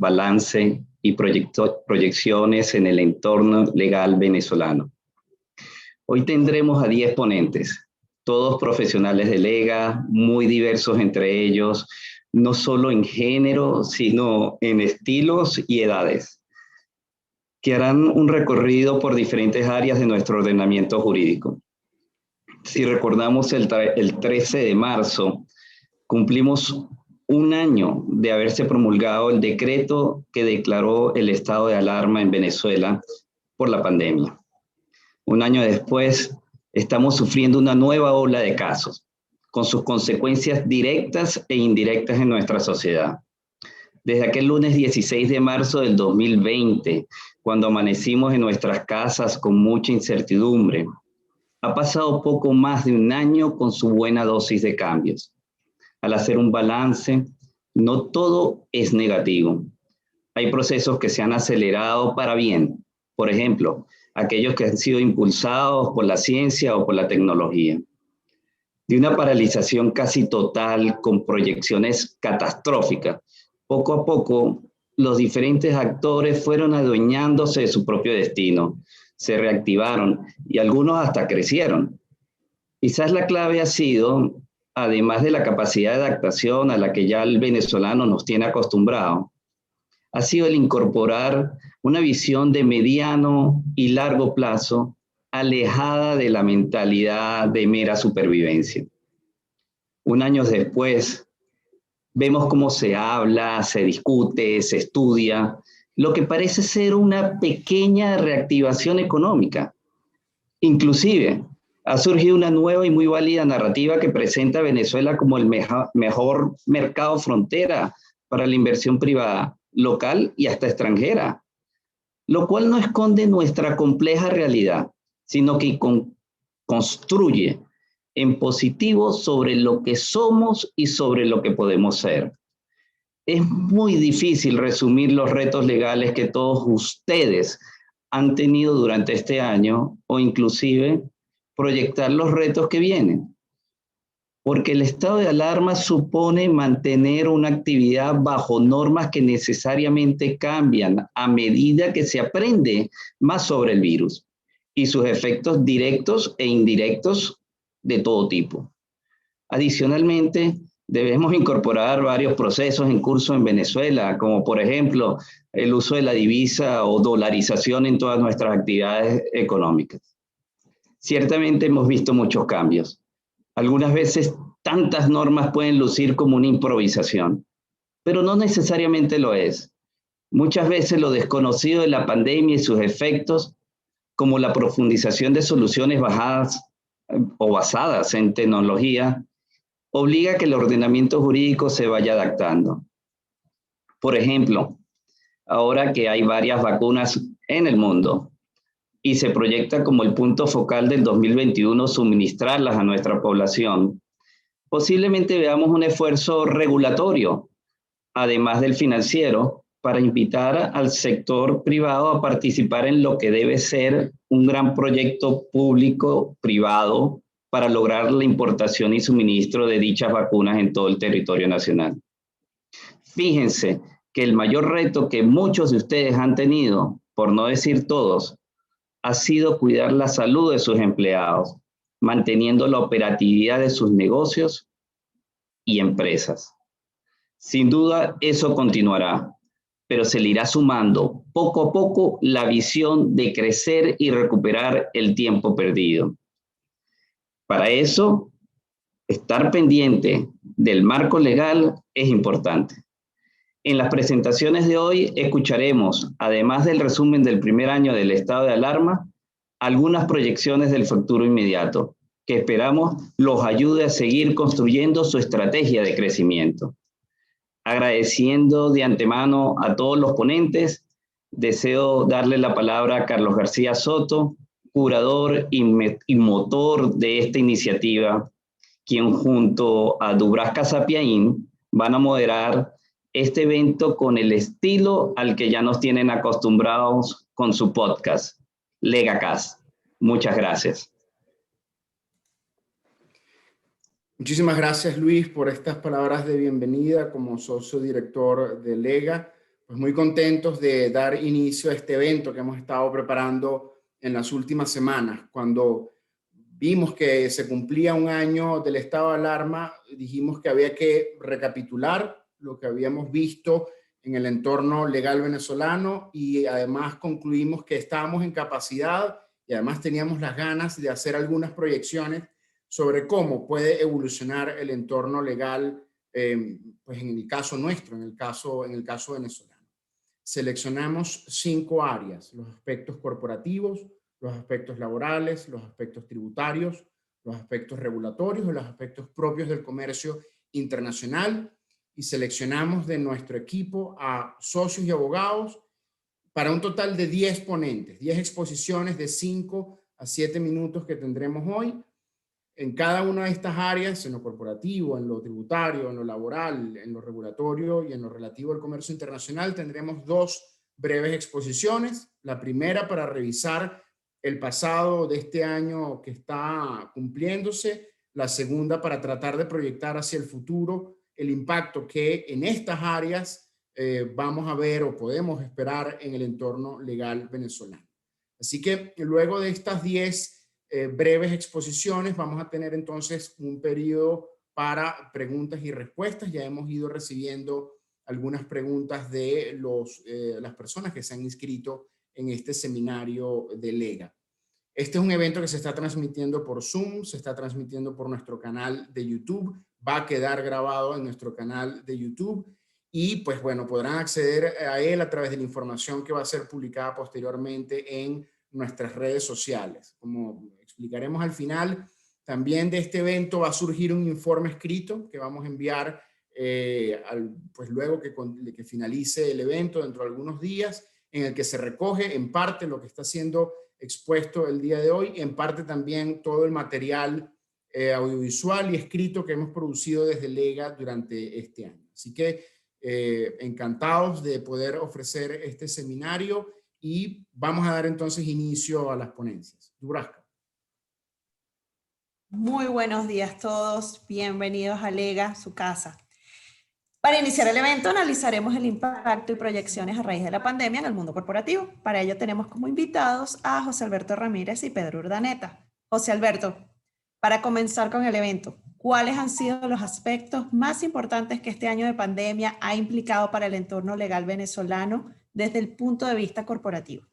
balance y proyecciones en el entorno legal venezolano. Hoy tendremos a 10 ponentes, todos profesionales de Lega, muy diversos entre ellos, no solo en género, sino en estilos y edades, que harán un recorrido por diferentes áreas de nuestro ordenamiento jurídico. Si recordamos el 13 de marzo, cumplimos un año de haberse promulgado el decreto que declaró el estado de alarma en Venezuela por la pandemia. Un año después, estamos sufriendo una nueva ola de casos, con sus consecuencias directas e indirectas en nuestra sociedad. Desde aquel lunes 16 de marzo del 2020, cuando amanecimos en nuestras casas con mucha incertidumbre, ha pasado poco más de un año con su buena dosis de cambios. Al hacer un balance, no todo es negativo. Hay procesos que se han acelerado para bien. Por ejemplo, aquellos que han sido impulsados por la ciencia o por la tecnología. De una paralización casi total con proyecciones catastróficas, poco a poco los diferentes actores fueron adueñándose de su propio destino, se reactivaron y algunos hasta crecieron. Quizás la clave ha sido, además de la capacidad de adaptación a la que ya el venezolano nos tiene acostumbrado, ha sido el incorporar una visión de mediano y largo plazo alejada de la mentalidad de mera supervivencia. Un año después, vemos cómo se habla, se discute, se estudia, lo que parece ser una pequeña reactivación económica. Inclusive, ha surgido una nueva y muy válida narrativa que presenta a Venezuela como el mejor mercado frontera para la inversión privada, local y hasta extranjera, lo cual no esconde nuestra compleja realidad, sino que construye en positivo sobre lo que somos y sobre lo que podemos ser. Es muy difícil resumir los retos legales que todos ustedes han tenido durante este año o inclusive proyectar los retos que vienen. Porque el estado de alarma supone mantener una actividad bajo normas que necesariamente cambian a medida que se aprende más sobre el virus y sus efectos directos e indirectos de todo tipo. Adicionalmente, debemos incorporar varios procesos en curso en Venezuela, como por ejemplo el uso de la divisa o dolarización en todas nuestras actividades económicas. Ciertamente hemos visto muchos cambios. Algunas veces tantas normas pueden lucir como una improvisación, pero no necesariamente lo es. Muchas veces lo desconocido de la pandemia y sus efectos, como la profundización de soluciones basadas en tecnología, obliga a que el ordenamiento jurídico se vaya adaptando. Por ejemplo, ahora que hay varias vacunas en el mundo, y se proyecta como el punto focal del 2021 suministrarlas a nuestra población, posiblemente veamos un esfuerzo regulatorio, además del financiero, para invitar al sector privado a participar en lo que debe ser un gran proyecto público-privado para lograr la importación y suministro de dichas vacunas en todo el territorio nacional. Fíjense que el mayor reto que muchos de ustedes han tenido, por no decir todos, ha sido cuidar la salud de sus empleados, manteniendo la operatividad de sus negocios y empresas. Sin duda, eso continuará, pero se le irá sumando poco a poco la visión de crecer y recuperar el tiempo perdido. Para eso, estar pendiente del marco legal es importante. En las presentaciones de hoy escucharemos, además del resumen del primer año del estado de alarma, algunas proyecciones del futuro inmediato, que esperamos los ayude a seguir construyendo su estrategia de crecimiento. Agradeciendo de antemano a todos los ponentes, deseo darle la palabra a Carlos García Soto, curador y motor de esta iniciativa, quien junto a Dubras Casapiaín van a moderar este evento con el estilo al que ya nos tienen acostumbrados con su podcast, LegaCast. Muchas gracias. Muchísimas gracias, Luis, por estas palabras de bienvenida como socio director de Lega. pues muy contentos de dar inicio a este evento que hemos estado preparando en las últimas semanas. Cuando vimos que se cumplía un año del estado de alarma, dijimos que había que recapitular lo que habíamos visto en el entorno legal venezolano y además concluimos que estábamos en capacidad y además teníamos las ganas de hacer algunas proyecciones sobre cómo puede evolucionar el entorno legal, pues en el caso nuestro, en el caso venezolano. Seleccionamos 5 áreas: los aspectos corporativos, los aspectos laborales, los aspectos tributarios, los aspectos regulatorios y los aspectos propios del comercio internacional, y seleccionamos de nuestro equipo a socios y abogados para un total de 10 ponentes, 10 exposiciones de 5 a 7 minutos que tendremos hoy. En cada una de estas áreas, en lo corporativo, en lo tributario, en lo laboral, en lo regulatorio y en lo relativo al comercio internacional, tendremos 2 breves exposiciones. La primera para revisar el pasado de este año que está cumpliéndose. La segunda para tratar de proyectar hacia el futuro el impacto que en estas áreas vamos a ver o podemos esperar en el entorno legal venezolano. Así que luego de estas 10 breves exposiciones, vamos a tener entonces un periodo para preguntas y respuestas. Ya hemos ido recibiendo algunas preguntas de las personas que se han inscrito en este seminario de Lega. Este es un evento que se está transmitiendo por Zoom, se está transmitiendo por nuestro canal de YouTube, va a quedar grabado en nuestro canal de YouTube y pues bueno, podrán acceder a él a través de la información que va a ser publicada posteriormente en nuestras redes sociales. Como explicaremos al final, también de este evento va a surgir un informe escrito que vamos a enviar pues luego que finalice el evento dentro de algunos días, en el que se recoge en parte lo que está siendo expuesto el día de hoy, en parte también todo el material audiovisual y escrito que hemos producido desde Lega durante este año. Así que encantados de poder ofrecer este seminario y vamos a dar entonces inicio a las ponencias. Dubrasca. Muy buenos días a todos, bienvenidos a Lega, su casa. Para iniciar el evento analizaremos el impacto y proyecciones a raíz de la pandemia en el mundo corporativo. Para ello tenemos como invitados a José Alberto Ramírez y Pedro Urdaneta. José Alberto, para comenzar con el evento, ¿cuáles han sido los aspectos más importantes que este año de pandemia ha implicado para el entorno legal venezolano desde el punto de vista corporativo?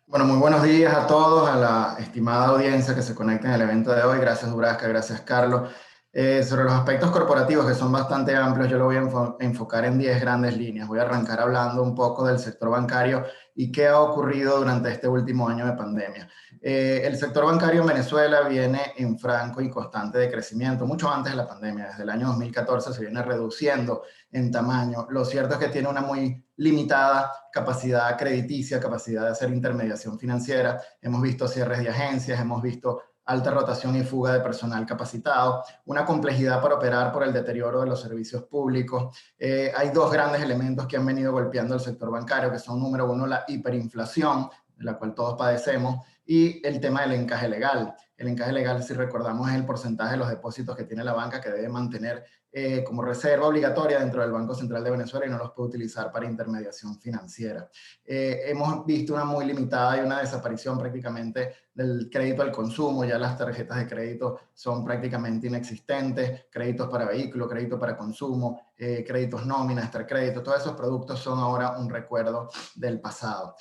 Bueno, muy buenos días a todos, a la estimada audiencia que se conecta en el evento de hoy. Gracias, Dubrasca, gracias, Carlos. Sobre los aspectos corporativos, que son bastante amplios, yo lo voy a enfocar en 10 grandes líneas. Voy a arrancar hablando un poco del sector bancario y qué ha ocurrido durante este último año de pandemia. El sector bancario en Venezuela viene en franco y constante de crecimiento, mucho antes de la pandemia. Desde el año 2014 se viene reduciendo en tamaño. Lo cierto es que tiene una muy limitada capacidad crediticia, capacidad de hacer intermediación financiera. Hemos visto cierres de agencias, hemos visto alta rotación y fuga de personal capacitado, una complejidad para operar por el deterioro de los servicios públicos. Hay 2 grandes elementos que han venido golpeando el sector bancario, que son, número 1, la hiperinflación, de la cual todos padecemos, y el tema del encaje legal. El encaje legal, si recordamos, es el porcentaje de los depósitos que tiene la banca que debe mantener como reserva obligatoria dentro del Banco Central de Venezuela y no los puede utilizar para intermediación financiera. Hemos visto una muy limitada y una desaparición prácticamente del crédito al consumo. Ya las tarjetas de crédito son prácticamente inexistentes, créditos para vehículos, crédito para consumo, créditos nómina, extracrédito, todos esos productos son ahora un recuerdo del pasado.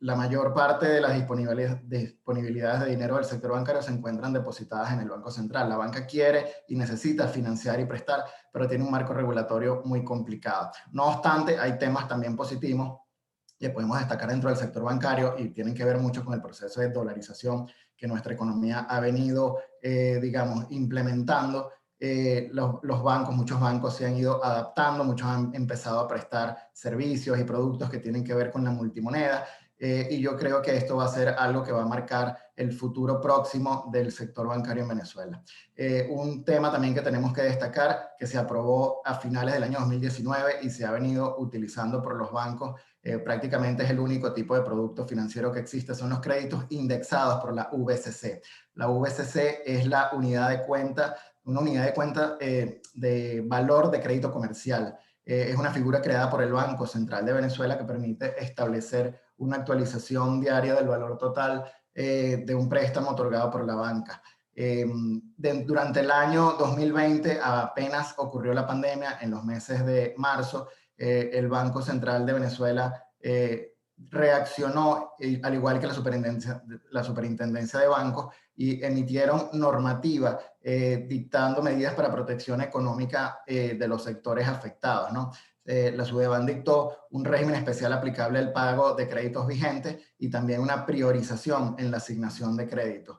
La mayor parte de las disponibilidades de dinero del sector bancario se encuentran depositadas en el Banco Central. La banca quiere y necesita financiar y prestar, pero tiene un marco regulatorio muy complicado. No obstante, hay temas también positivos que podemos destacar dentro del sector bancario y tienen que ver mucho con el proceso de dolarización que nuestra economía ha venido, digamos, implementando. Muchos bancos se han ido adaptando, muchos han empezado a prestar servicios y productos que tienen que ver con la multimoneda. Y yo creo que esto va a ser algo que va a marcar el futuro próximo del sector bancario en Venezuela. Un tema también que tenemos que destacar, que se aprobó a finales del año 2019 y se ha venido utilizando por los bancos, prácticamente es el único tipo de producto financiero que existe, son los créditos indexados por la VCC. La VCC es la unidad de cuenta una unidad de cuenta de valor de crédito comercial. Es una figura creada por el Banco Central de Venezuela que permite establecer una actualización diaria del valor total de un préstamo otorgado por la banca. Durante el año 2020 apenas ocurrió la pandemia, en los meses de marzo, el Banco Central de Venezuela reaccionó, al igual que la Superintendencia de Bancos, y emitieron normativa dictando medidas para protección económica de los sectores afectados, ¿no? La Sudeban dictó un régimen especial aplicable al pago de créditos vigentes y también una priorización en la asignación de créditos.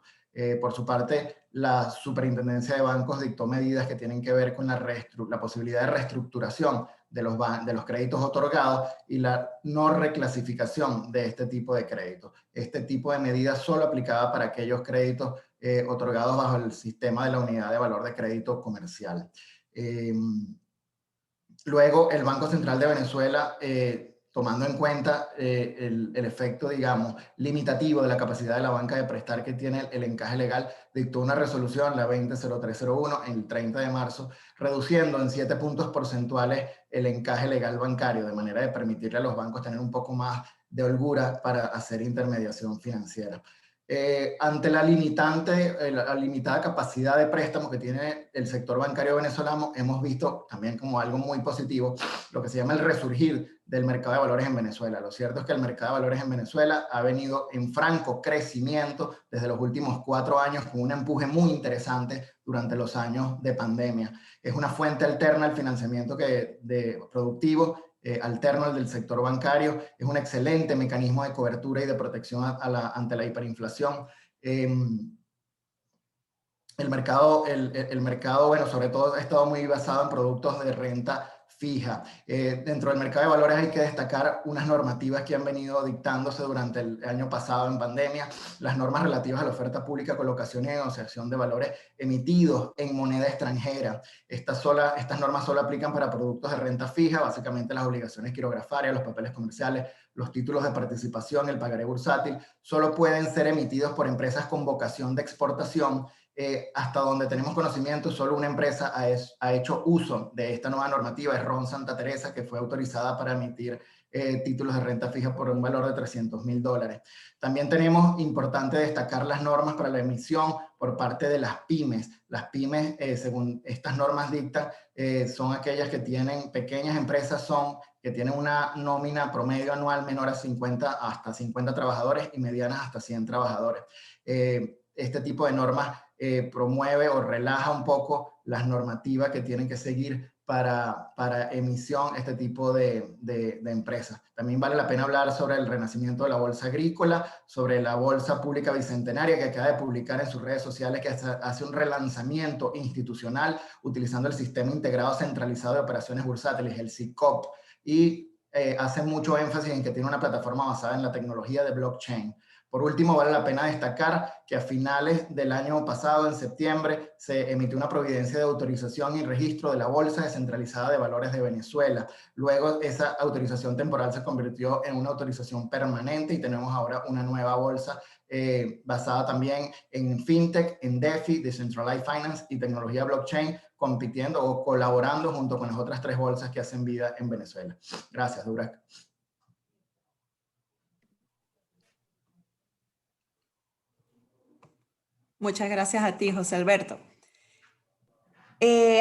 Por su parte, la Superintendencia de Bancos dictó medidas que tienen que ver con la posibilidad de reestructuración de los créditos otorgados y la no reclasificación de este tipo de créditos. Este tipo de medidas solo aplicaba para aquellos créditos otorgados bajo el sistema de la unidad de valor de crédito comercial. Luego, el Banco Central de Venezuela, tomando en cuenta el efecto, digamos, limitativo de la capacidad de la banca de prestar que tiene el encaje legal, dictó una resolución, la 200301, el 30 de marzo, reduciendo en 7 puntos porcentuales el encaje legal bancario, de manera de permitirle a los bancos tener un poco más de holgura para hacer intermediación financiera. Ante la limitada capacidad de préstamo que tiene el sector bancario venezolano, hemos visto también como algo muy positivo lo que se llama el resurgir del mercado de valores en Venezuela. Lo cierto es que el mercado de valores en Venezuela ha venido en franco crecimiento desde los últimos 4 años, con un empuje muy interesante durante los años de pandemia. Es una fuente alterna al financiamiento productivo, alterno al del sector bancario. Es un excelente mecanismo de cobertura y de protección ante la hiperinflación. El mercado, bueno, sobre todo ha estado muy basado en productos de renta fija. Dentro del mercado de valores hay que destacar unas normativas que han venido dictándose durante el año pasado en pandemia, las normas relativas a la oferta pública, colocación y negociación de valores emitidos en moneda extranjera. Estas normas solo aplican para productos de renta fija, básicamente las obligaciones quirografarias, los papeles comerciales, los títulos de participación, el pagaré bursátil, solo pueden ser emitidos por empresas con vocación de exportación. Hasta donde tenemos conocimiento, solo una empresa ha hecho uso de esta nueva normativa, es Ron Santa Teresa, que fue autorizada para emitir títulos de renta fija por un valor de $300.000. También tenemos importante destacar las normas para la emisión por parte de las pymes. Las pymes, según estas normas dictan, son aquellas que tienen, pequeñas empresas que tienen una nómina promedio anual menor a hasta 50 trabajadores y medianas hasta 100 trabajadores. Este tipo de normas promueve o relaja un poco las normativas que tienen que seguir para emisión este tipo de empresas. También vale la pena hablar sobre el renacimiento de la bolsa agrícola, sobre la bolsa pública bicentenaria que acaba de publicar en sus redes sociales, que hace un relanzamiento institucional utilizando el sistema integrado centralizado de operaciones bursátiles, el SICOP, y hace mucho énfasis en que tiene una plataforma basada en la tecnología de blockchain. Por último, vale la pena destacar que a finales del año pasado, en septiembre, se emitió una providencia de autorización y registro de la Bolsa Descentralizada de Valores de Venezuela. Luego, esa autorización temporal se convirtió en una autorización permanente y tenemos ahora una nueva bolsa basada también en FinTech, en DeFi, Decentralized Finance y tecnología blockchain, compitiendo o colaborando junto con las otras 3 bolsas que hacen vida en Venezuela. Gracias, Durac. Muchas gracias a ti, José Alberto.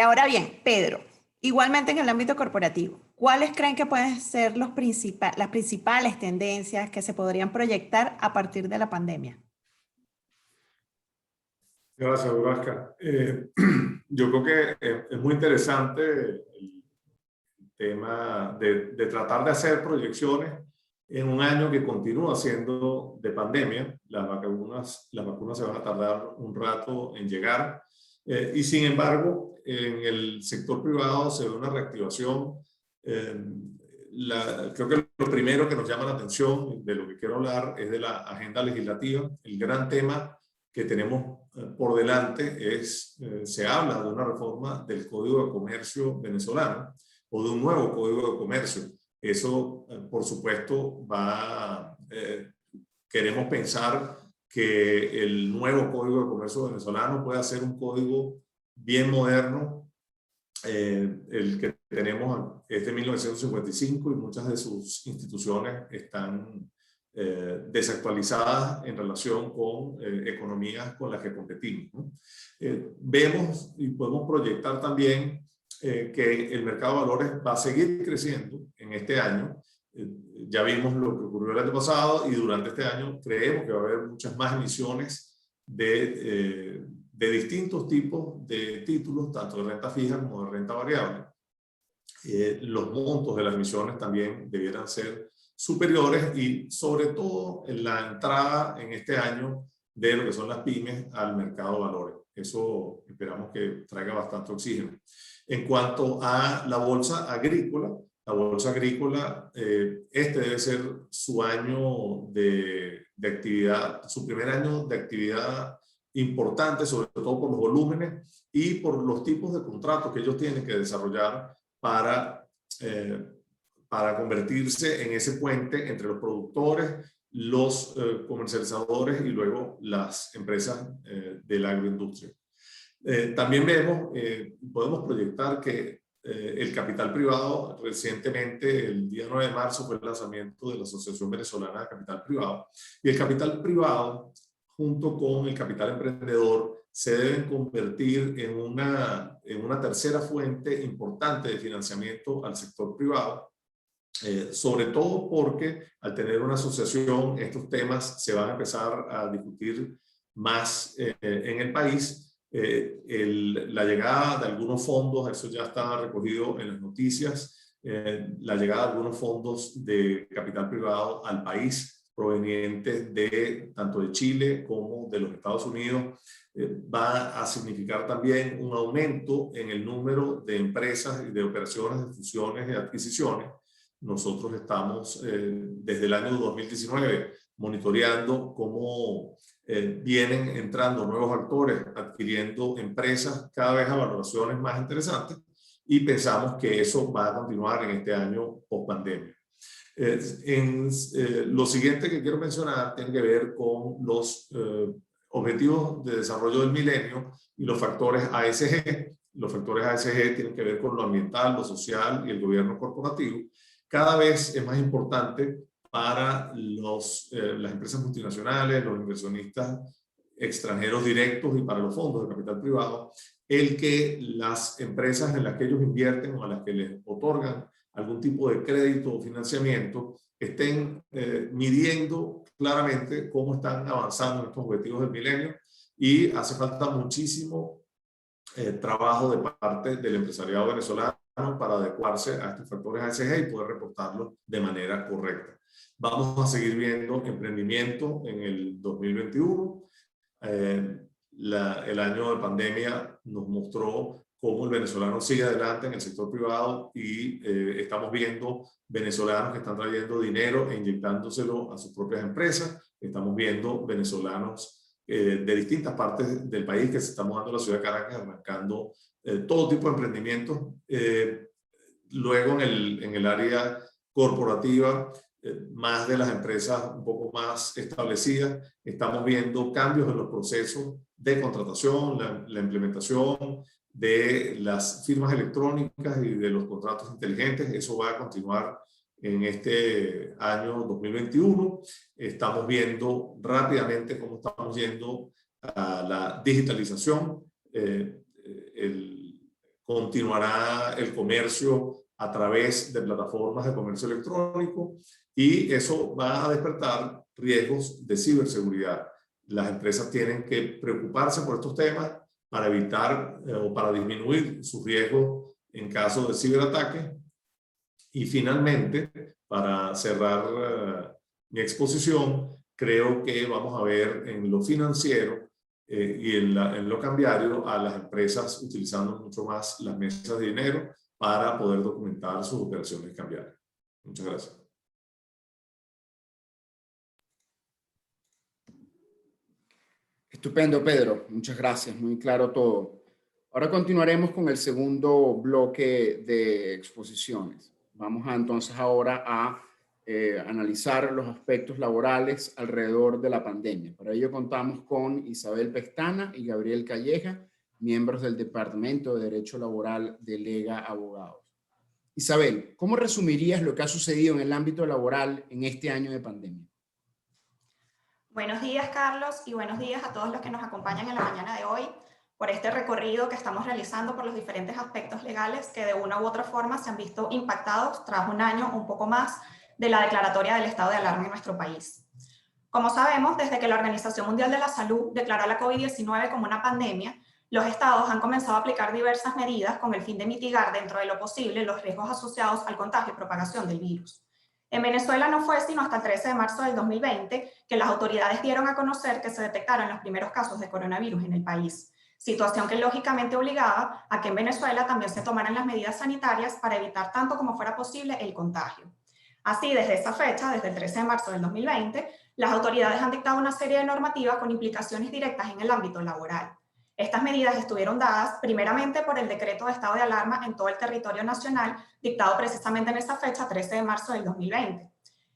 Ahora bien, Pedro, igualmente en el ámbito corporativo, ¿cuáles creen que pueden ser las principales tendencias que se podrían proyectar a partir de la pandemia? Gracias, Duraca. Yo creo que es muy interesante el tema de tratar de hacer proyecciones en un año que continúa siendo de pandemia. Las vacunas se van a tardar un rato en llegar y sin embargo en el sector privado se ve una reactivación. Creo que lo primero que nos llama la atención de lo que quiero hablar es de la agenda legislativa. El gran tema que tenemos por delante se habla de una reforma del Código de Comercio venezolano o de un nuevo Código de Comercio. Eso, por supuesto, queremos pensar que el nuevo Código de Comercio venezolano pueda ser un código bien moderno. El que tenemos es de 1955 y muchas de sus instituciones están desactualizadas en relación con economías con las que competimos, ¿no? Vemos y podemos proyectar también que el mercado de valores va a seguir creciendo en este año. Ya vimos lo que ocurrió el año pasado y durante este año creemos que va a haber muchas más emisiones de distintos tipos de títulos, tanto de renta fija como de renta variable. Los montos de las emisiones también debieran ser superiores y sobre todo en la entrada en este año de lo que son las pymes al mercado de valores. Eso esperamos que traiga bastante oxígeno. En cuanto a la bolsa agrícola, este debe ser su año de actividad, su primer año de actividad importante, sobre todo por los volúmenes y por los tipos de contratos que ellos tienen que desarrollar para convertirse en ese puente entre los productores, los comercializadores y luego las empresas de la agroindustria. También podemos proyectar que el capital privado, recientemente, el día 9 de marzo, fue el lanzamiento de la Asociación Venezolana de Capital Privado. Y el capital privado, junto con el capital emprendedor, se deben convertir en una tercera fuente importante de financiamiento al sector privado. Sobre todo porque al tener una asociación, estos temas se van a empezar a discutir más en el país. La llegada de algunos fondos, eso ya está recogido en las noticias, la llegada de algunos fondos de capital privado al país provenientes tanto de Chile como de los Estados Unidos, va a significar también un aumento en el número de empresas y de operaciones de fusiones y adquisiciones. Nosotros estamos desde el año 2019 monitoreando cómo vienen entrando nuevos actores, adquiriendo empresas cada vez a valoraciones más interesantes y pensamos que eso va a continuar en este año post pandemia. Lo siguiente que quiero mencionar tiene que ver con los objetivos de desarrollo del milenio y los factores ASG. Los factores ASG tienen que ver con lo ambiental, lo social y el gobierno corporativo. Cada vez es más importante para las empresas multinacionales, los inversionistas extranjeros directos y para los fondos de capital privado, el que las empresas en las que ellos invierten o a las que les otorgan algún tipo de crédito o financiamiento estén midiendo claramente cómo están avanzando en estos objetivos del milenio y hace falta muchísimo trabajo de parte del empresariado venezolano para adecuarse a estos factores ASG y poder reportarlos de manera correcta. Vamos a seguir viendo emprendimiento en el 2021. El año de pandemia nos mostró cómo el venezolano sigue adelante en el sector privado y estamos viendo venezolanos que están trayendo dinero e inyectándoselo a sus propias empresas. Estamos viendo venezolanos de distintas partes del país que se están mudando a la ciudad de Caracas, arrancando todo tipo de emprendimientos. Luego en el área corporativa, más de las empresas un poco más establecidas, estamos viendo cambios en los procesos de contratación, la implementación de las firmas electrónicas y de los contratos inteligentes. Eso va a continuar en este año 2021. Estamos viendo rápidamente cómo estamos yendo a la digitalización. Continuará el comercio a través de plataformas de comercio electrónico y eso va a despertar riesgos de ciberseguridad. Las empresas tienen que preocuparse por estos temas para evitar o para disminuir sus riesgos en caso de ciberataque. Y finalmente, para cerrar mi exposición, creo que vamos a ver en lo financiero y en lo cambiario a las empresas utilizando mucho más las mesas de dinero para poder documentar sus operaciones cambiarias. Muchas gracias. Estupendo, Pedro. Muchas gracias. Muy claro todo. Ahora continuaremos con el segundo bloque de exposiciones. Vamos entonces ahora a analizar los aspectos laborales alrededor de la pandemia. Para ello contamos con Isabel Pestana y Gabriel Calleja, miembros del Departamento de Derecho Laboral de Lega Abogados. Isabel, ¿cómo resumirías lo que ha sucedido en el ámbito laboral en este año de pandemia? Buenos días, Carlos, y buenos días a todos los que nos acompañan en la mañana de hoy por este recorrido que estamos realizando por los diferentes aspectos legales que de una u otra forma se han visto impactados tras un año un poco más de la declaratoria del estado de alarma en nuestro país. Como sabemos, desde que la Organización Mundial de la Salud declaró la COVID-19 como una pandemia, los estados han comenzado a aplicar diversas medidas con el fin de mitigar dentro de lo posible los riesgos asociados al contagio y propagación del virus. En Venezuela no fue sino hasta el 13 de marzo del 2020 que las autoridades dieron a conocer que se detectaron los primeros casos de coronavirus en el país, situación que lógicamente obligaba a que en Venezuela también se tomaran las medidas sanitarias para evitar tanto como fuera posible el contagio. Así, desde esa fecha, desde el 13 de marzo del 2020, las autoridades han dictado una serie de normativas con implicaciones directas en el ámbito laboral. Estas medidas estuvieron dadas primeramente por el decreto de estado de alarma en todo el territorio nacional, dictado precisamente en esa fecha, 13 de marzo del 2020.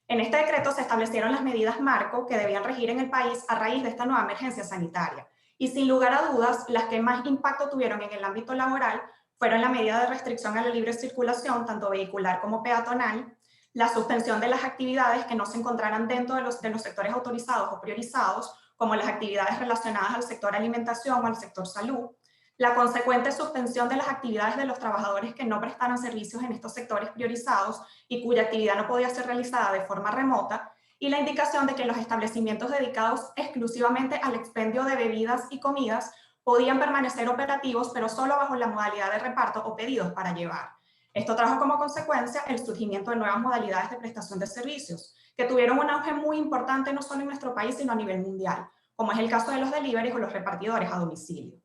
En este decreto se establecieron las medidas marco que debían regir en el país a raíz de esta nueva emergencia sanitaria. Y sin lugar a dudas, las que más impacto tuvieron en el ámbito laboral fueron la medida de restricción a la libre circulación, tanto vehicular como peatonal, la suspensión de las actividades que no se encontraran dentro de los sectores autorizados o priorizados, como las actividades relacionadas al sector alimentación o al sector salud, la consecuente suspensión de las actividades de los trabajadores que no prestaran servicios en estos sectores priorizados y cuya actividad no podía ser realizada de forma remota, y la indicación de que los establecimientos dedicados exclusivamente al expendio de bebidas y comidas podían permanecer operativos, pero solo bajo la modalidad de reparto o pedidos para llevar. Esto trajo como consecuencia el surgimiento de nuevas modalidades de prestación de servicios, que tuvieron un auge muy importante no solo en nuestro país, sino a nivel mundial, como es el caso de los deliveries o los repartidores a domicilio.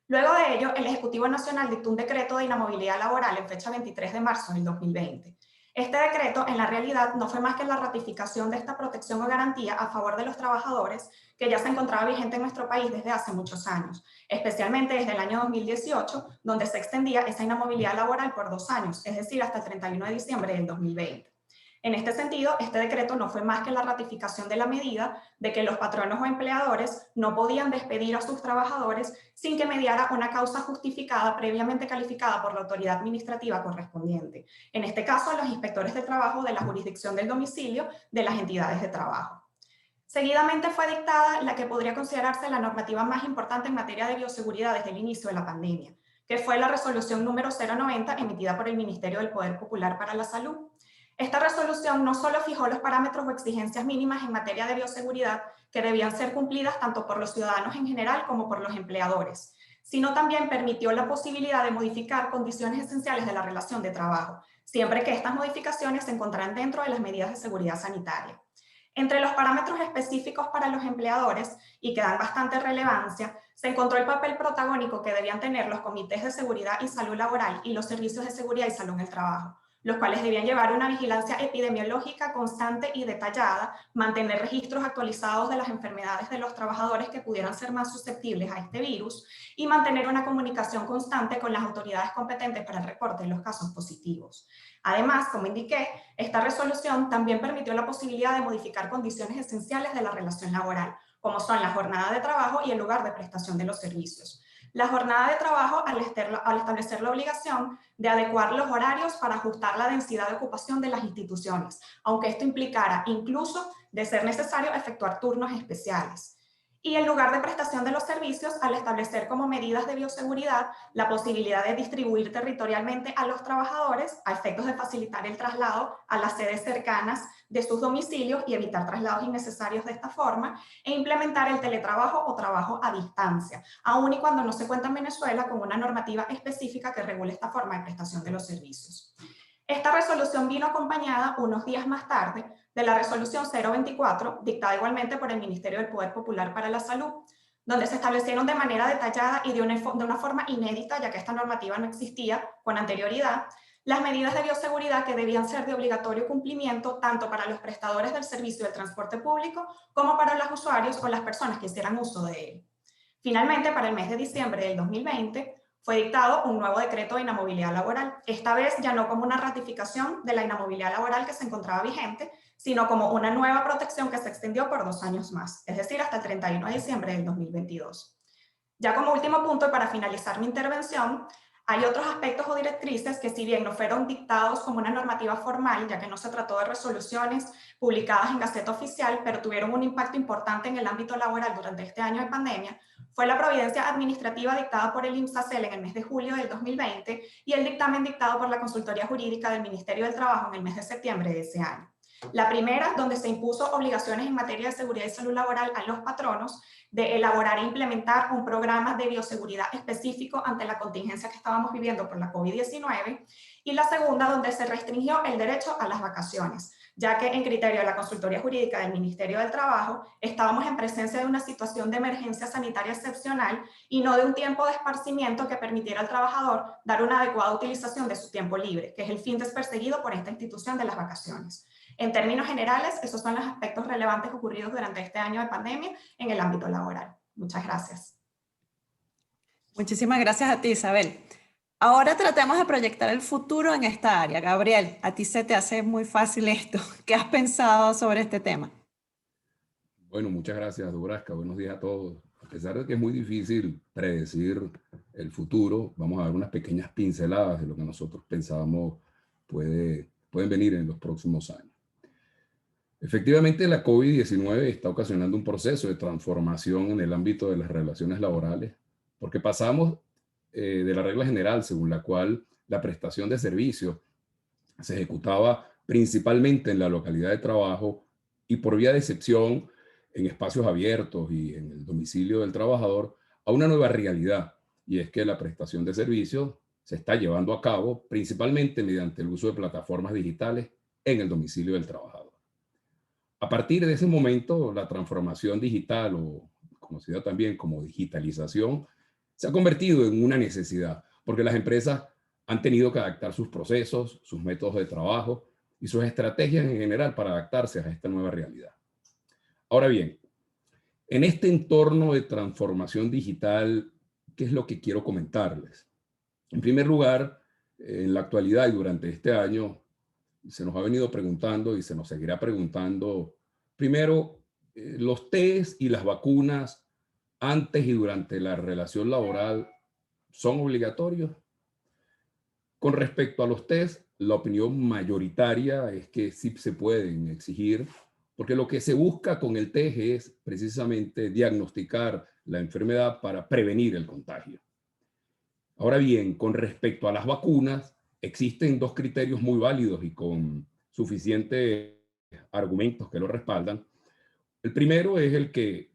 Luego de ello, el Ejecutivo Nacional dictó un decreto de inamovilidad laboral en fecha 23 de marzo del 2020. Este decreto, en la realidad, no fue más que la ratificación de esta protección o garantía a favor de los trabajadores que ya se encontraba vigente en nuestro país desde hace muchos años, especialmente desde el año 2018, donde se extendía esa inamovilidad laboral por 2 años, es decir, hasta el 31 de diciembre del 2020. En este sentido, este decreto no fue más que la ratificación de la medida de que los patronos o empleadores no podían despedir a sus trabajadores sin que mediara una causa justificada previamente calificada por la autoridad administrativa correspondiente, en este caso los inspectores de trabajo de la jurisdicción del domicilio de las entidades de trabajo. Seguidamente fue dictada la que podría considerarse la normativa más importante en materia de bioseguridad desde el inicio de la pandemia, que fue la resolución número 090 emitida por el Ministerio del Poder Popular para la Salud. Esta resolución no solo fijó los parámetros o exigencias mínimas en materia de bioseguridad que debían ser cumplidas tanto por los ciudadanos en general como por los empleadores, sino también permitió la posibilidad de modificar condiciones esenciales de la relación de trabajo, siempre que estas modificaciones se encontraran dentro de las medidas de seguridad sanitaria. Entre los parámetros específicos para los empleadores, y que dan bastante relevancia, se encontró el papel protagónico que debían tener los comités de seguridad y salud laboral y los servicios de seguridad y salud en el trabajo, los cuales debían llevar una vigilancia epidemiológica constante y detallada, mantener registros actualizados de las enfermedades de los trabajadores que pudieran ser más susceptibles a este virus y mantener una comunicación constante con las autoridades competentes para el reporte de los casos positivos. Además, como indiqué, esta resolución también permitió la posibilidad de modificar condiciones esenciales de la relación laboral, como son la jornada de trabajo y el lugar de prestación de los servicios. La jornada de trabajo al establecer la obligación de adecuar los horarios para ajustar la densidad de ocupación de las instituciones, aunque esto implicara incluso, de ser necesario, efectuar turnos especiales. Y el lugar de prestación de los servicios al establecer como medidas de bioseguridad la posibilidad de distribuir territorialmente a los trabajadores a efectos de facilitar el traslado a las sedes cercanas de sus domicilios y evitar traslados innecesarios de esta forma, e implementar el teletrabajo o trabajo a distancia, aun y cuando no se cuenta en Venezuela con una normativa específica que regule esta forma de prestación de los servicios. Esta resolución vino acompañada unos días más tarde de la resolución 024, dictada igualmente por el Ministerio del Poder Popular para la Salud, donde se establecieron de manera detallada y de una forma inédita, ya que esta normativa no existía con anterioridad, las medidas de bioseguridad que debían ser de obligatorio cumplimiento tanto para los prestadores del servicio del transporte público como para los usuarios o las personas que hicieran uso de él. Finalmente, para el mes de diciembre del 2020, fue dictado un nuevo decreto de inamovilidad laboral, esta vez ya no como una ratificación de la inamovilidad laboral que se encontraba vigente, sino como una nueva protección que se extendió por 2 años más, es decir, hasta el 31 de diciembre del 2022. Ya como último punto, y para finalizar mi intervención, hay otros aspectos o directrices que, si bien no fueron dictados como una normativa formal, ya que no se trató de resoluciones publicadas en Gaceta Oficial, pero tuvieron un impacto importante en el ámbito laboral durante este año de pandemia, fue la providencia administrativa dictada por el INPSACEL en el mes de julio del 2020 y el dictamen dictado por la Consultoría Jurídica del Ministerio del Trabajo en el mes de septiembre de ese año. La primera, donde se impuso obligaciones en materia de seguridad y salud laboral a los patronos de elaborar e implementar un programa de bioseguridad específico ante la contingencia que estábamos viviendo por la COVID-19, y la segunda, donde se restringió el derecho a las vacaciones, ya que en criterio de la Consultoría Jurídica del Ministerio del Trabajo estábamos en presencia de una situación de emergencia sanitaria excepcional y no de un tiempo de esparcimiento que permitiera al trabajador dar una adecuada utilización de su tiempo libre, que es el fin perseguido por esta institución de las vacaciones. En términos generales, esos son los aspectos relevantes ocurridos durante este año de pandemia en el ámbito laboral. Muchas gracias. Muchísimas gracias a ti, Isabel. Ahora tratemos de proyectar el futuro en esta área. Gabriel, a ti se te hace muy fácil esto. ¿Qué has pensado sobre este tema? Bueno, muchas gracias, Dubrasca. Buenos días a todos. A pesar de que es muy difícil predecir el futuro, vamos a dar unas pequeñas pinceladas de lo que nosotros pensábamos pueden venir en los próximos años. Efectivamente, la COVID-19 está ocasionando un proceso de transformación en el ámbito de las relaciones laborales, porque pasamos de la regla general según la cual la prestación de servicios se ejecutaba principalmente en la localidad de trabajo y por vía de excepción en espacios abiertos y en el domicilio del trabajador, a una nueva realidad, y es que la prestación de servicios se está llevando a cabo principalmente mediante el uso de plataformas digitales en el domicilio del trabajador. A partir de ese momento, la transformación digital, o conocida también como digitalización, se ha convertido en una necesidad, porque las empresas han tenido que adaptar sus procesos, sus métodos de trabajo y sus estrategias en general para adaptarse a esta nueva realidad. Ahora bien, en este entorno de transformación digital, ¿qué es lo que quiero comentarles? En primer lugar, en la actualidad y durante este año, se nos ha venido preguntando y se nos seguirá preguntando, primero, los test y las vacunas antes y durante la relación laboral son obligatorios. Con respecto a los test, la opinión mayoritaria es que sí se pueden exigir, porque lo que se busca con el test es precisamente diagnosticar la enfermedad para prevenir el contagio. Ahora bien, con respecto a las vacunas, existen dos criterios muy válidos y con suficientes argumentos que lo respaldan. El primero es el que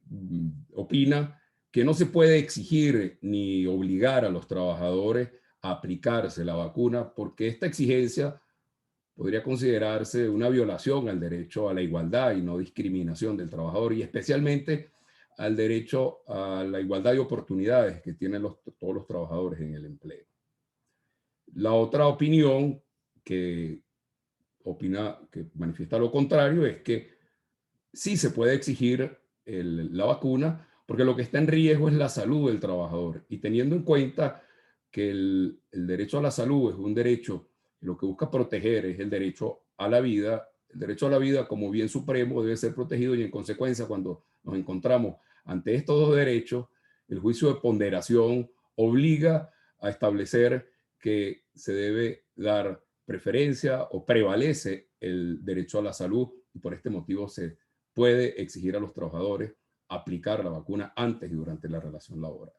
opina que no se puede exigir ni obligar a los trabajadores a aplicarse la vacuna porque esta exigencia podría considerarse una violación al derecho a la igualdad y no discriminación del trabajador, y especialmente al derecho a la igualdad de oportunidades que tienen todos los trabajadores en el empleo. La otra opinión que manifiesta lo contrario es que sí se puede exigir la vacuna porque lo que está en riesgo es la salud del trabajador, y teniendo en cuenta que el derecho a la salud es un derecho y lo que busca proteger es el derecho a la vida. El derecho a la vida como bien supremo debe ser protegido, y en consecuencia cuando nos encontramos ante estos dos derechos, el juicio de ponderación obliga a establecer que se debe dar preferencia o prevalece el derecho a la salud, y por este motivo se puede exigir a los trabajadores aplicar la vacuna antes y durante la relación laboral.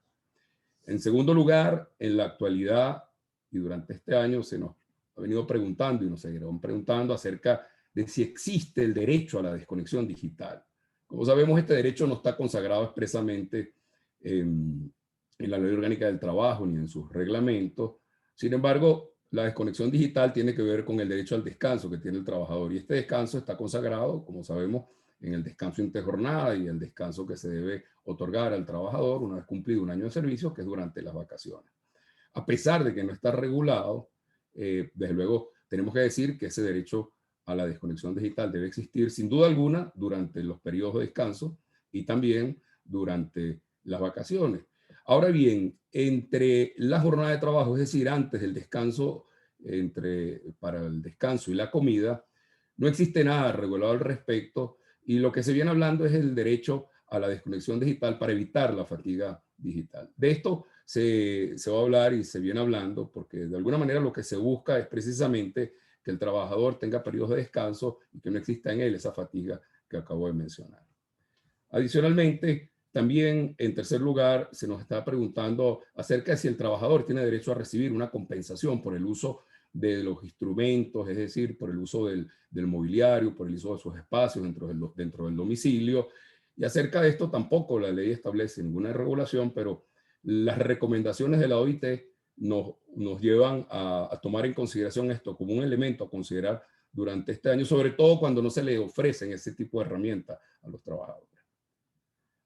En segundo lugar, en la actualidad y durante este año se nos ha venido preguntando y nos seguirán preguntando acerca de si existe el derecho a la desconexión digital. Como sabemos, este derecho no está consagrado expresamente en la Ley Orgánica del Trabajo ni en sus reglamentos. Sin embargo, la desconexión digital tiene que ver con el derecho al descanso que tiene el trabajador, y este descanso está consagrado, como sabemos, en el descanso interjornada y el descanso que se debe otorgar al trabajador una vez cumplido un año de servicio, que es durante las vacaciones. A pesar de que no está regulado, desde luego tenemos que decir que ese derecho a la desconexión digital debe existir sin duda alguna durante los periodos de descanso y también durante las vacaciones. Ahora bien, entre la jornada de trabajo, es decir, antes del descanso, para el descanso y la comida, no existe nada regulado al respecto, y lo que se viene hablando es el derecho a la desconexión digital para evitar la fatiga digital. De esto se va a hablar y se viene hablando porque de alguna manera lo que se busca es precisamente que el trabajador tenga periodos de descanso y que no exista en él esa fatiga que acabo de mencionar. Adicionalmente, también en tercer lugar se nos está preguntando acerca de si el trabajador tiene derecho a recibir una compensación por el uso de los instrumentos, es decir, por el uso del mobiliario, por el uso de sus espacios dentro del domicilio. Y acerca de esto tampoco la ley establece ninguna regulación, pero las recomendaciones de la OIT nos llevan a tomar en consideración esto como un elemento a considerar durante este año, sobre todo cuando no se le ofrecen ese tipo de herramientas a los trabajadores.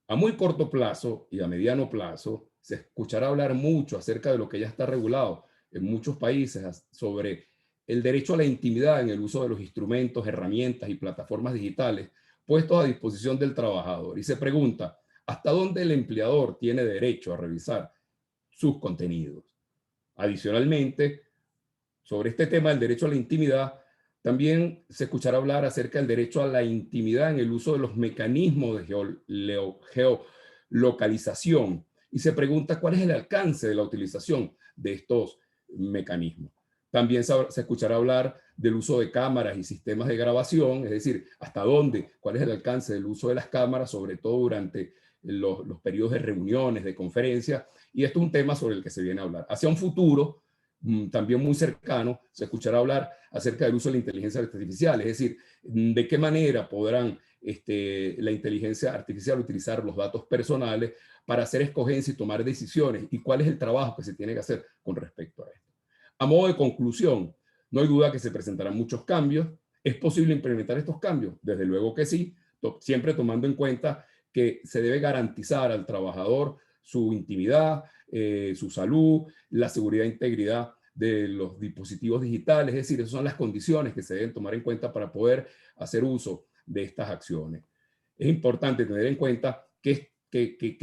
A muy corto plazo y a mediano plazo se escuchará hablar mucho acerca de lo que ya está regulado en muchos países sobre el derecho a la intimidad en el uso de los instrumentos, herramientas y plataformas digitales puestos a disposición del trabajador. Y se pregunta, ¿hasta dónde el empleador tiene derecho a revisar sus contenidos? Adicionalmente, sobre este tema del derecho a la intimidad, también se escuchará hablar acerca del derecho a la intimidad en el uso de los mecanismos de geolocalización y se pregunta cuál es el alcance de la utilización de estos mecanismos. También se escuchará hablar del uso de cámaras y sistemas de grabación, es decir, hasta dónde, cuál es el alcance del uso de las cámaras, sobre todo durante los periodos de reuniones, de conferencias, y esto es un tema sobre el que se viene a hablar. Hacia un futuro también muy cercano, se escuchará hablar acerca del uso de la inteligencia artificial, es decir, de qué manera podrán la inteligencia artificial utilizar los datos personales para hacer escogencias y tomar decisiones y cuál es el trabajo que se tiene que hacer con respecto a esto. A modo de conclusión, no hay duda que se presentarán muchos cambios. ¿Es posible implementar estos cambios? Desde luego que sí, siempre tomando en cuenta que se debe garantizar al trabajador su intimidad, su salud, la seguridad e integridad de los dispositivos digitales, es decir, esas son las condiciones que se deben tomar en cuenta para poder hacer uso de estas acciones. Es importante tener en cuenta que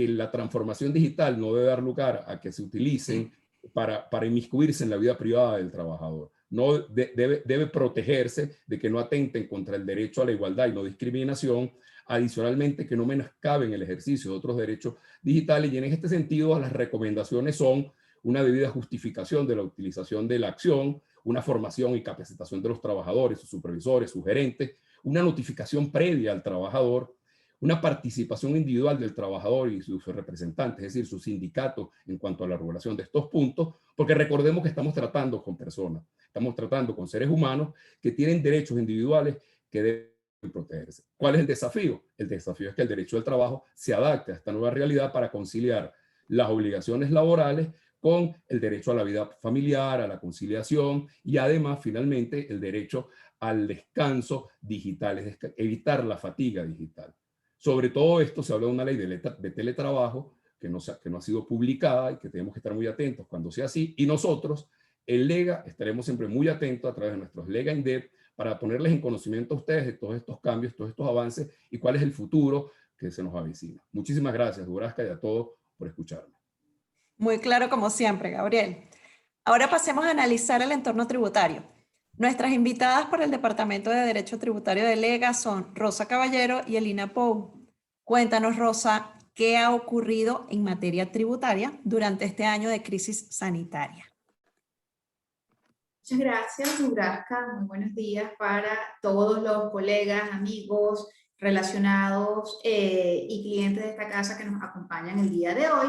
la transformación digital no debe dar lugar a que se utilicen para inmiscuirse en la vida privada del trabajador. No debe protegerse de que no atenten contra el derecho a la igualdad y no discriminación, adicionalmente que no menoscaben el ejercicio de otros derechos digitales, y en este sentido las recomendaciones son una debida justificación de la utilización de la acción, una formación y capacitación de los trabajadores, sus supervisores, sus gerentes, una notificación previa al trabajador, una participación individual del trabajador y sus representantes, es decir, sus sindicatos en cuanto a la regulación de estos puntos, porque recordemos que estamos tratando con personas, estamos tratando con seres humanos que tienen derechos individuales que deben protegerse. ¿Cuál es el desafío? El desafío es que el derecho del trabajo se adapte a esta nueva realidad para conciliar las obligaciones laborales con el derecho a la vida familiar, a la conciliación y además, finalmente, el derecho al descanso digital, es evitar la fatiga digital. Sobre todo esto se habla de una ley de teletrabajo que no ha sido publicada y que tenemos que estar muy atentos cuando sea así. Y nosotros, en Lega, estaremos siempre muy atentos a través de nuestros Lega INDEP para ponerles en conocimiento a ustedes de todos estos cambios, todos estos avances y cuál es el futuro que se nos avecina. Muchísimas gracias, Durazca, y a todos por escucharme. Muy claro como siempre, Gabriel. Ahora pasemos a analizar el entorno tributario. Nuestras invitadas por el Departamento de Derecho Tributario de Lega son Rosa Caballero y Elina Pou. Cuéntanos, Rosa, ¿qué ha ocurrido en materia tributaria durante este año de crisis sanitaria? Muchas gracias, Durazca. Muy buenos días para todos los colegas, amigos, relacionados y clientes de esta casa que nos acompañan el día de hoy.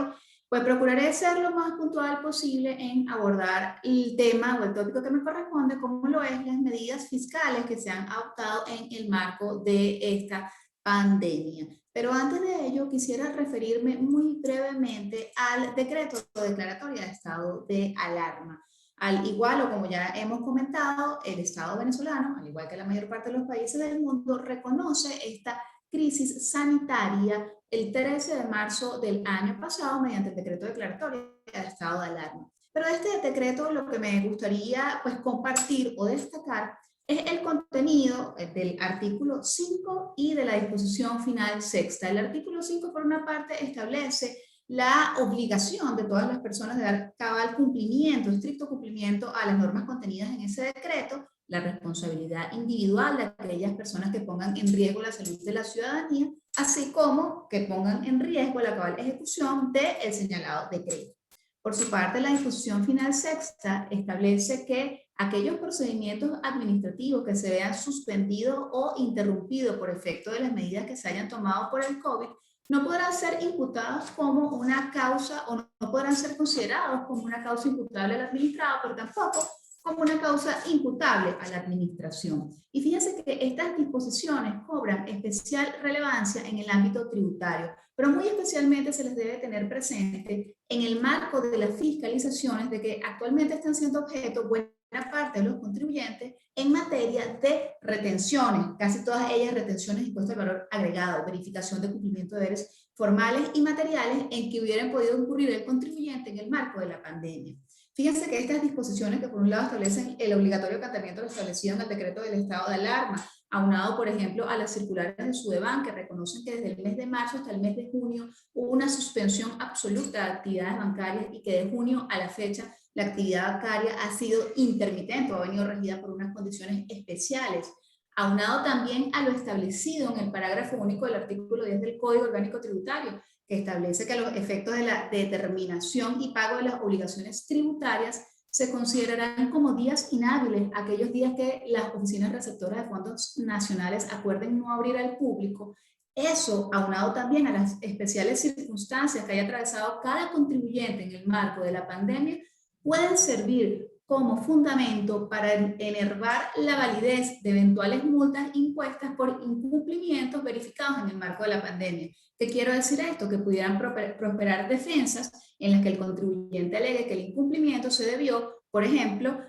Pues procuraré ser lo más puntual posible en abordar el tema o el tópico que me corresponde, como lo es las medidas fiscales que se han adoptado en el marco de esta pandemia. Pero antes de ello, quisiera referirme muy brevemente al decreto de declaratoria de estado de alarma. Al igual o como ya hemos comentado, el Estado venezolano, al igual que la mayor parte de los países del mundo, reconoce esta crisis sanitaria el 13 de marzo del año pasado mediante el decreto declaratorio de estado de alarma. Pero de este decreto lo que me gustaría pues compartir o destacar es el contenido del artículo 5 y de la disposición final sexta. El artículo 5 por una parte establece la obligación de todas las personas de dar cabal cumplimiento, estricto cumplimiento a las normas contenidas en ese decreto, la responsabilidad individual de aquellas personas que pongan en riesgo la salud de la ciudadanía, así como que pongan en riesgo la cabal ejecución del señalado decreto. Por su parte, la disposición final sexta establece que aquellos procedimientos administrativos que se vean suspendidos o interrumpidos por efecto de las medidas que se hayan tomado por el COVID no podrán ser imputados como una causa o no podrán ser considerados como una causa imputable al administrado, pero tampoco como una causa imputable a la administración. Y fíjense que estas disposiciones cobran especial relevancia en el ámbito tributario, pero muy especialmente se les debe tener presente en el marco de las fiscalizaciones de que actualmente están siendo objeto buena parte de los contribuyentes en materia de retenciones, casi todas ellas retenciones de impuesto al valor agregado, verificación de cumplimiento de deberes formales y materiales en que hubieran podido incurrir el contribuyente en el marco de la pandemia. Fíjense que estas disposiciones que por un lado establecen el obligatorio acatamiento de lo establecido en el decreto del estado de alarma, aunado por ejemplo a las circulares de Sudeban que reconocen que desde el mes de marzo hasta el mes de junio hubo una suspensión absoluta de actividades bancarias y que de junio a la fecha la actividad bancaria ha sido intermitente o ha venido regida por unas condiciones especiales, aunado también a lo establecido en el parágrafo único del artículo 10 del Código Orgánico Tributario, que establece que los efectos de la determinación y pago de las obligaciones tributarias se considerarán como días inhábiles aquellos días que las oficinas receptoras de fondos nacionales acuerden no abrir al público. Eso, aunado también a las especiales circunstancias que haya atravesado cada contribuyente en el marco de la pandemia, pueden servir como fundamento para enervar la validez de eventuales multas impuestas por incumplimientos verificados en el marco de la pandemia. ¿Qué quiero decir esto? Que pudieran prosperar defensas en las que el contribuyente alegue que el incumplimiento se debió, por ejemplo,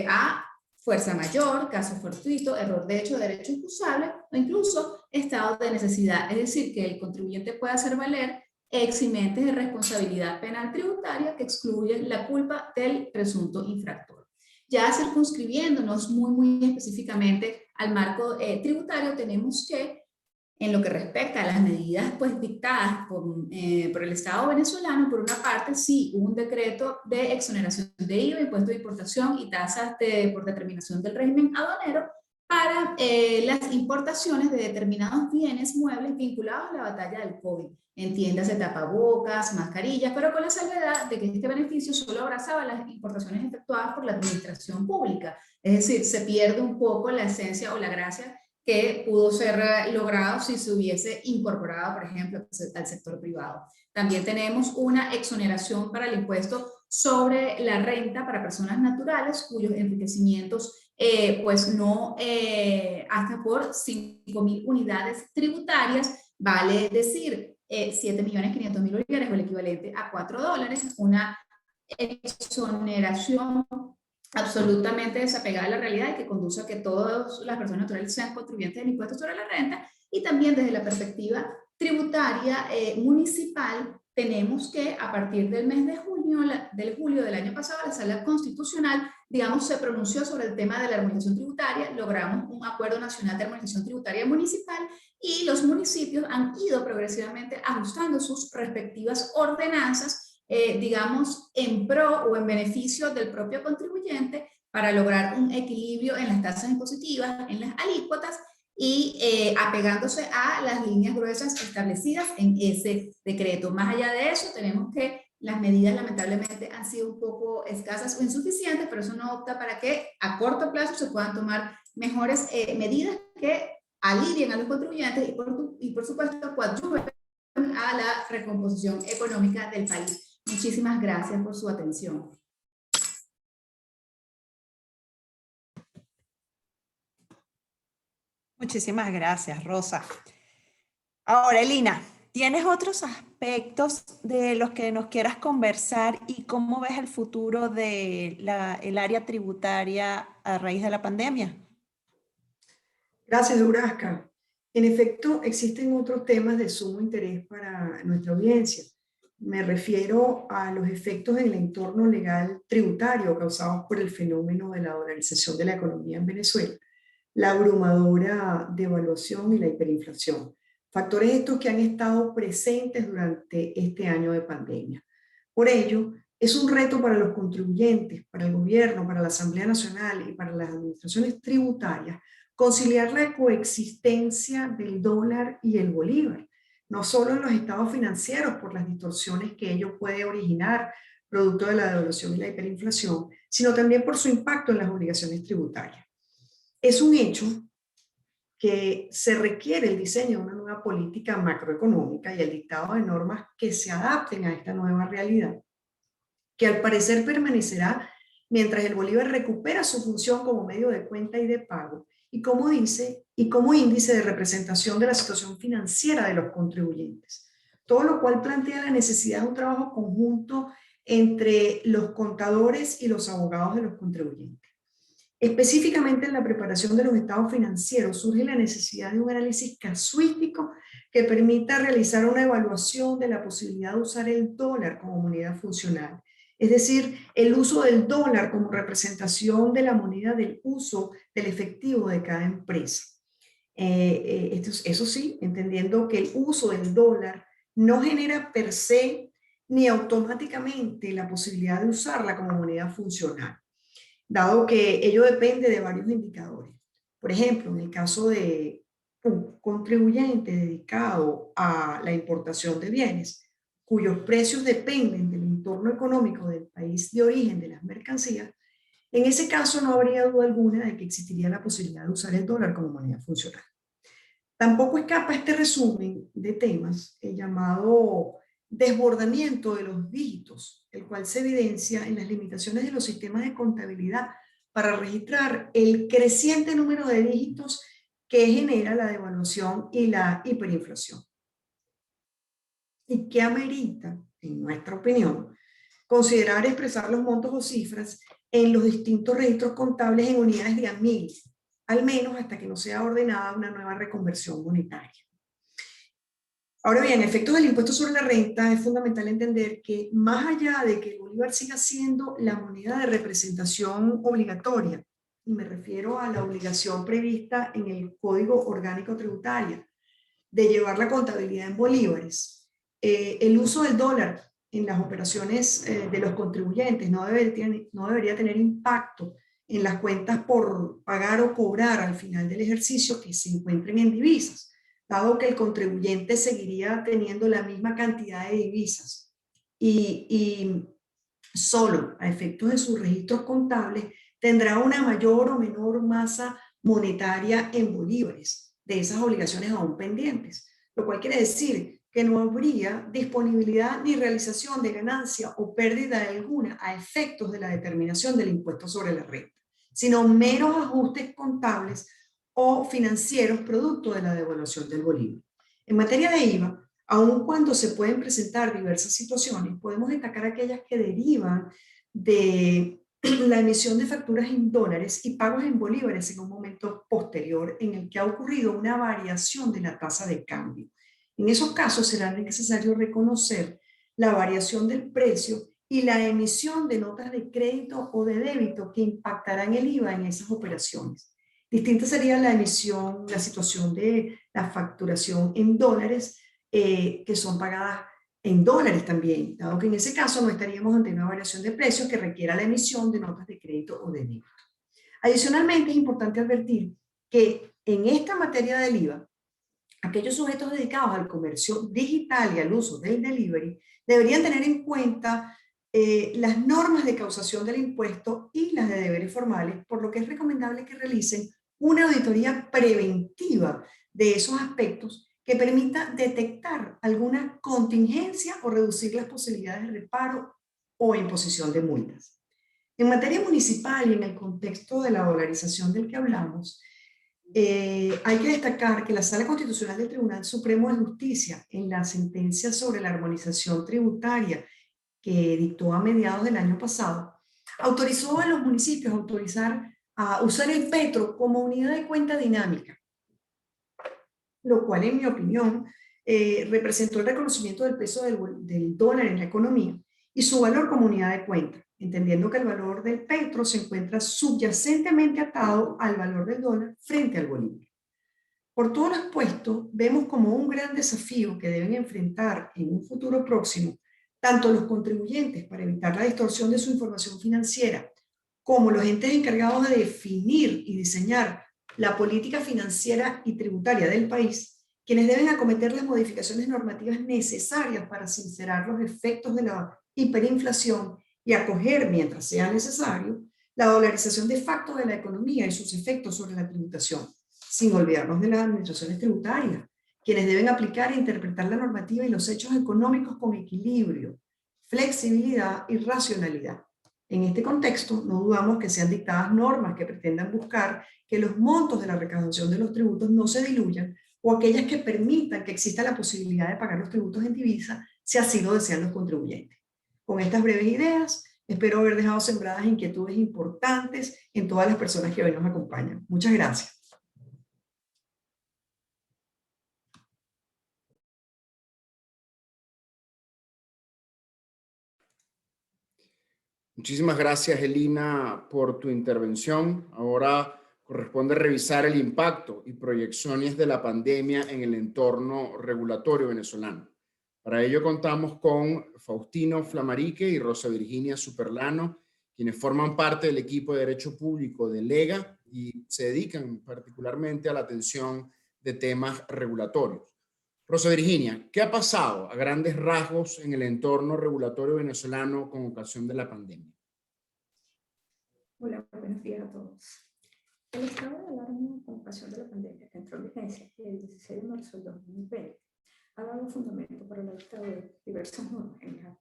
a fuerza mayor, caso fortuito, error de hecho, derecho excusable o incluso estado de necesidad. Es decir, que el contribuyente pueda hacer valer eximentes de responsabilidad penal tributaria que excluyen la culpa del presunto infractor. Ya circunscribiéndonos muy específicamente al marco tributario, tenemos que, en lo que respecta a las medidas pues, dictadas por el Estado venezolano, por una parte, sí, hubo un decreto de exoneración de IVA, impuesto de importación y tasas por determinación del régimen aduanero para las importaciones de determinados bienes muebles vinculados a la batalla del COVID. Entiéndase tapabocas, mascarillas, pero con la salvedad de que este beneficio solo abrazaba las importaciones efectuadas por la administración pública. Es decir, se pierde un poco la esencia o la gracia que pudo ser logrado si se hubiese incorporado, por ejemplo, al sector privado. También tenemos una exoneración para el impuesto sobre la renta para personas naturales cuyos enriquecimientos pues no hasta por 5.000 unidades tributarias, vale decir 7.500.000 bolívares o el equivalente a $4, una exoneración absolutamente desapegada a la realidad y que conduce a que todas las personas naturales sean contribuyentes del impuesto sobre la renta. Y también desde la perspectiva tributaria municipal, tenemos que a partir del mes de julio del año pasado, la Sala Constitucional, digamos, se pronunció sobre el tema de la armonización tributaria, logramos un acuerdo nacional de armonización tributaria municipal y los municipios han ido progresivamente ajustando sus respectivas ordenanzas, digamos, en pro o en beneficio del propio contribuyente para lograr un equilibrio en las tasas impositivas, en las alícuotas y apegándose a las líneas gruesas establecidas en ese decreto. Más allá de eso, tenemos que las medidas lamentablemente han sido un poco escasas o insuficientes, pero eso no opta para que a corto plazo se puedan tomar mejores medidas que alivien a los contribuyentes y por supuesto coadyuven a la recomposición económica del país. Muchísimas gracias por su atención. Muchísimas gracias, Rosa. Ahora, Elina, ¿tienes otros aspectos de los que nos quieras conversar y cómo ves el futuro del área tributaria a raíz de la pandemia? Gracias, Durasca. En efecto, existen otros temas de sumo interés para nuestra audiencia. Me refiero a los efectos en el entorno legal tributario causados por el fenómeno de la dolarización de la economía en Venezuela, la abrumadora devaluación y la hiperinflación. Factores estos que han estado presentes durante este año de pandemia. Por ello, Es un reto para los contribuyentes, para el gobierno, para la Asamblea Nacional y para las administraciones tributarias conciliar la coexistencia del dólar y el bolívar, no solo en los estados financieros por las distorsiones que ello puede originar producto de la devaluación y la hiperinflación, sino también por su impacto en las obligaciones tributarias. Es un hecho que se requiere el diseño de una nueva política macroeconómica y el dictado de normas que se adapten a esta nueva realidad, que al parecer permanecerá mientras el bolívar recupera su función como medio de cuenta y de pago y como índice de representación de la situación financiera de los contribuyentes. Todo lo cual plantea la necesidad de un trabajo conjunto entre los contadores y los abogados de los contribuyentes. Específicamente en la preparación de los estados financieros surge la necesidad de un análisis casuístico que permita realizar una evaluación de la posibilidad de usar el dólar como moneda funcional. Es decir, el uso del dólar como representación de la moneda del uso del efectivo de cada empresa. Eso sí, entendiendo que el uso del dólar no genera per se ni automáticamente la posibilidad de usarla como moneda funcional, dado que ello depende de varios indicadores. Por ejemplo, en el caso de un contribuyente dedicado a la importación de bienes, cuyos precios dependen del entorno económico del país de origen de las mercancías, en ese caso no habría duda alguna de que existiría la posibilidad de usar el dólar como moneda funcional. Tampoco escapa este resumen de temas, el llamado desbordamiento de los dígitos, el cual se evidencia en las limitaciones de los sistemas de contabilidad para registrar el creciente número de dígitos que genera la devaluación y la hiperinflación. Y que amerita, en nuestra opinión, considerar expresar los montos o cifras en los distintos registros contables en unidades de a mil, al menos hasta que no sea ordenada una nueva reconversión monetaria. Ahora bien, a efectos del impuesto sobre la renta, es fundamental entender que más allá de que el bolívar siga siendo la moneda de representación obligatoria, y me refiero a la obligación prevista en el Código Orgánico Tributario de llevar la contabilidad en bolívares, el uso del dólar en las operaciones de los contribuyentes no debería tener impacto en las cuentas por pagar o cobrar al final del ejercicio que se encuentren en divisas, dado que el contribuyente seguiría teniendo la misma cantidad de divisas y solo a efectos de sus registros contables tendrá una mayor o menor masa monetaria en bolívares de esas obligaciones aún pendientes, lo cual quiere decir que no habría disponibilidad ni realización de ganancia o pérdida alguna a efectos de la determinación del impuesto sobre la renta, sino meros ajustes contables o financieros producto de la devaluación del bolívar. En materia de IVA, aun cuando se pueden presentar diversas situaciones, podemos destacar aquellas que derivan de la emisión de facturas en dólares y pagos en bolívares en un momento posterior en el que ha ocurrido una variación de la tasa de cambio. En esos casos será necesario reconocer la variación del precio y la emisión de notas de crédito o de débito que impactarán el IVA en esas operaciones. Distinta sería la situación de la facturación en dólares que son pagadas en dólares también, dado que en ese caso no estaríamos ante una variación de precios que requiera la emisión de notas de crédito o de débito. Adicionalmente, es importante advertir que en esta materia del IVA, aquellos sujetos dedicados al comercio digital y al uso del delivery deberían tener en cuenta las normas de causación del impuesto y las de deberes formales, por lo que es recomendable que realicen una auditoría preventiva de esos aspectos que permita detectar alguna contingencia o reducir las posibilidades de reparo o imposición de multas. En materia municipal y en el contexto de la dolarización del que hablamos, hay que destacar que la Sala Constitucional del Tribunal Supremo de Justicia, en la sentencia sobre la armonización tributaria que dictó a mediados del año pasado, autorizó a los municipios a usar el petro como unidad de cuenta dinámica, lo cual, en mi opinión, representó el reconocimiento del peso del dólar en la economía y su valor como unidad de cuenta, entendiendo que el valor del petro se encuentra subyacentemente atado al valor del dólar frente al bolívar. Por todo lo expuesto, vemos como un gran desafío que deben enfrentar en un futuro próximo Tanto los contribuyentes, para evitar la distorsión de su información financiera, como los entes encargados de definir y diseñar la política financiera y tributaria del país, quienes deben acometer las modificaciones normativas necesarias para sincerar los efectos de la hiperinflación y acoger, mientras sea necesario, la dolarización de facto de la economía y sus efectos sobre la tributación, sin olvidarnos de las administraciones tributarias, quienes deben aplicar e interpretar la normativa y los hechos económicos con equilibrio, flexibilidad y racionalidad. En este contexto, no dudamos que sean dictadas normas que pretendan buscar que los montos de la recaudación de los tributos no se diluyan o aquellas que permitan que exista la posibilidad de pagar los tributos en divisa si así lo desean los contribuyentes. Con estas breves ideas, espero haber dejado sembradas inquietudes importantes en todas las personas que hoy nos acompañan. Muchas gracias. Muchísimas gracias, Elina, por tu intervención. Ahora corresponde revisar el impacto y proyecciones de la pandemia en el entorno regulatorio venezolano. Para ello contamos con Faustino Flamarique y Rosa Virginia Superlano, quienes forman parte del equipo de Derecho Público de Lega y se dedican particularmente a la atención de temas regulatorios. Rosa Virginia, ¿qué ha pasado a grandes rasgos en el entorno regulatorio venezolano con ocasión de la pandemia? Hola, buenos días a todos. El estado de alarma con ocasión de la pandemia que entró en vigencia el 16 de marzo del 2020 ha dado fundamento para la dictadura de diversas normas en las